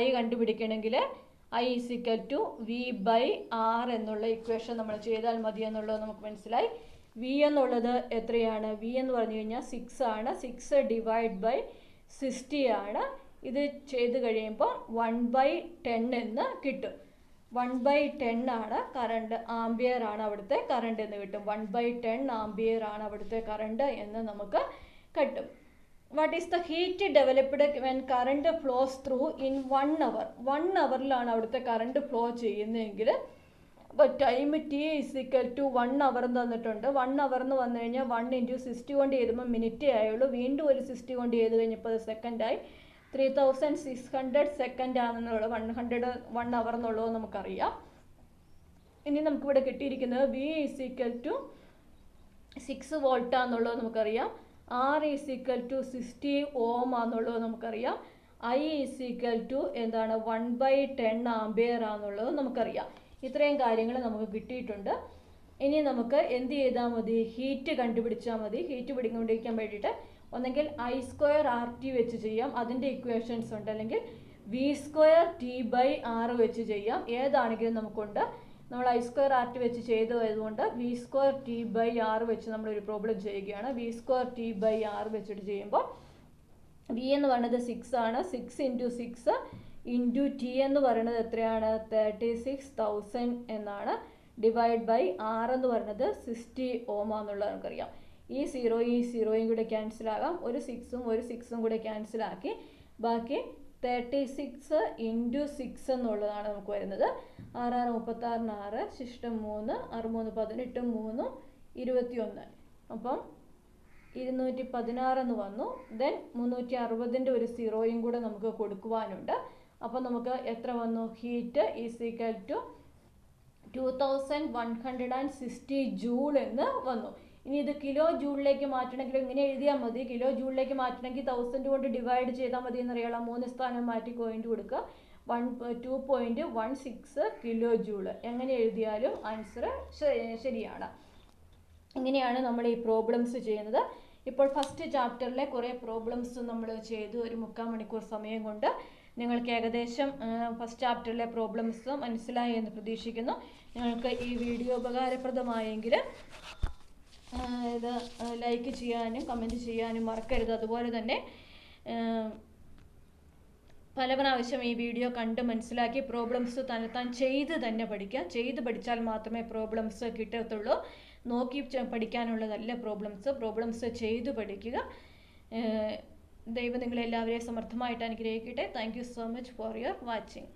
I കണ്ടുപിടിക്കണമെങ്കിൽ I = V/R എന്നുള്ള ഇക്വേഷൻ നമ്മൾ ചെയ്താൽ മതി എന്നുള്ളത് നമുക്ക് മനസ്സിലായി. V എന്നുള്ളത് എത്രയാണ്? V എന്ന് പറഞ്ഞു കഴിഞ്ഞാൽ 6 ആണ്. 6 / 60 ആണ്. ഇത് ചെയ്ത് കഴിയുമ്പോൾ 1/10 എന്ന് കിട്ടും. 1/10 ആണ് കറണ്ട്, ആംബിയർ ആണ് അവിടുത്തെ കറണ്ട് എന്ന് കിട്ടും. 1/10 ആംബിയർ ആണ് അവിടുത്തെ കറണ്ട് എന്ന് നമുക്ക് കിട്ടും. What is the heat developed when current flows through in 1 hour? 1 അവറിലാണ് അവിടുത്തെ കറണ്ട് ഫ്ലോ ചെയ്യുന്നതെങ്കിൽ അപ്പോൾ ടൈം T = 1 അവർ തന്നിട്ടുണ്ട്. 1 അവർ എന്ന് വന്നു കഴിഞ്ഞാൽ 1 × 60 കൊണ്ട് ചെയ്തുമ്പോൾ മിനിറ്റേ ആയുള്ളൂ. വീണ്ടും ഒരു 60 കൊണ്ട് ചെയ്ത് കഴിഞ്ഞപ്പോൾ അത് സെക്കൻഡായി. 3600 സെക്കൻഡ് ആണെന്നുള്ളത് 1 അവർ എന്നുള്ളത് നമുക്കറിയാം. ഇനി നമുക്കിവിടെ കിട്ടിയിരിക്കുന്നത് V = 6 വോൾട്ടാണെന്നുള്ളത് നമുക്കറിയാം. R = 60 ഓം ആണെന്നുള്ളത് നമുക്കറിയാം. I = എന്താണ്? 1/10 ആംബിയർ ആണെന്നുള്ളത് നമുക്കറിയാം. ഇത്രയും കാര്യങ്ങൾ നമുക്ക് കിട്ടിയിട്ടുണ്ട്. ഇനി നമുക്ക് എന്ത് ചെയ്താൽ മതി? ഹീറ്റ് കണ്ടുപിടിച്ചാൽ മതി. ഹീറ്റ് കണ്ടുപിടിക്കാൻ വേണ്ടിയിട്ട് ഒന്നെങ്കിൽ I² RT വെച്ച് ചെയ്യാം, അതിൻ്റെ ഇക്വേഷൻസ് ഉണ്ട്. അല്ലെങ്കിൽ V² T/R വെച്ച് ചെയ്യാം. ഏതാണെങ്കിലും നമുക്കുണ്ട്. നമ്മൾ I² RT വെച്ച് ചെയ്തതുകൊണ്ട് V² T/R വെച്ച് നമ്മളൊരു പ്രോബ്ലം ചെയ്യുകയാണ്. V² T/R വെച്ചിട്ട് ചെയ്യുമ്പോൾ V എന്ന് പറയുന്നത് 6 ആണ്. 6 × 6 × T എന്ന് പറയുന്നത് എത്രയാണ്? 36,000 എന്നാണ്. /R എന്ന് പറയുന്നത് 60 ഓം ആണെന്നുള്ളത് നമുക്കറിയാം. ഈ 0യും കൂടെ ക്യാൻസലാകാം. ഒരു 6ഉം ഒരു 6ഉം കൂടെ ക്യാൻസലാക്കി ബാക്കി 36 × 6 എന്നുള്ളതാണ് നമുക്ക് വരുന്നത്. 6 36 6 ശിഷ്ടം 3 6 3 18 3 21. അപ്പം 216 എന്ന് വന്നു. ദെൻ 360ൻ്റെ ഒരു 0യും കൂടെ നമുക്ക് കൊടുക്കുവാനുണ്ട്. അപ്പോൾ നമുക്ക് എത്ര വന്നു? ഹീറ്റ് = 2160 ജൂൾ എന്ന് വന്നു. ഇനി ഇത് കിലോ ജൂളിലേക്ക് മാറ്റണമെങ്കിൽ ഇങ്ങനെ എഴുതിയാൽ മതി. കിലോ ജൂളിലേക്ക് മാറ്റണമെങ്കിൽ 1000 കൊണ്ട് ഡിവൈഡ് ചെയ്താൽ മതി എന്നറിയാം. 3 സ്ഥാനം മാറ്റി പോയിന്റ് കൊടുക്കുക. 2.16 കിലോ ജൂൾ. എങ്ങനെ എഴുതിയാലും ആൻസർ ശരിയാണ്. ഇങ്ങനെയാണ് നമ്മൾ ഈ പ്രോബ്ലംസ് ചെയ്യുന്നത്. ഇപ്പോൾ ഫസ്റ്റ് ചാപ്റ്ററിലെ കുറേ പ്രോബ്ലംസ് നമ്മൾ ചെയ്തു. ഒരു 3/4 മണിക്കൂർ സമയം കൊണ്ട് നിങ്ങൾക്ക് ഏകദേശം ഫസ്റ്റ് ചാപ്റ്ററിലെ പ്രോബ്ലംസ് മനസ്സിലായി എന്ന് പ്രതീക്ഷിക്കുന്നു. നിങ്ങൾക്ക് ഈ വീഡിയോ ഉപകാരപ്രദമായെങ്കിൽ ഇത് ലൈക്ക് ചെയ്യാനും കമൻറ്റ് ചെയ്യാനും മറക്കരുത്. അതുപോലെ തന്നെ പല പ്രാവശ്യം ഈ വീഡിയോ കണ്ട് മനസ്സിലാക്കി പ്രോബ്ലംസ് തന്നെത്താൻ ചെയ്ത് തന്നെ പഠിക്കുക. ചെയ്ത് പഠിച്ചാൽ മാത്രമേ പ്രോബ്ലംസ് കിട്ടത്തുള്ളൂ. നോക്കി പഠിക്കാനുള്ളതല്ല പ്രോബ്ലംസ് ചെയ്ത് പഠിക്കുക. ദൈവം നിങ്ങളെല്ലാവരെയും സമർത്ഥമായിട്ട് അനുഗ്രഹിക്കട്ടെ. Thank you so much for your watching.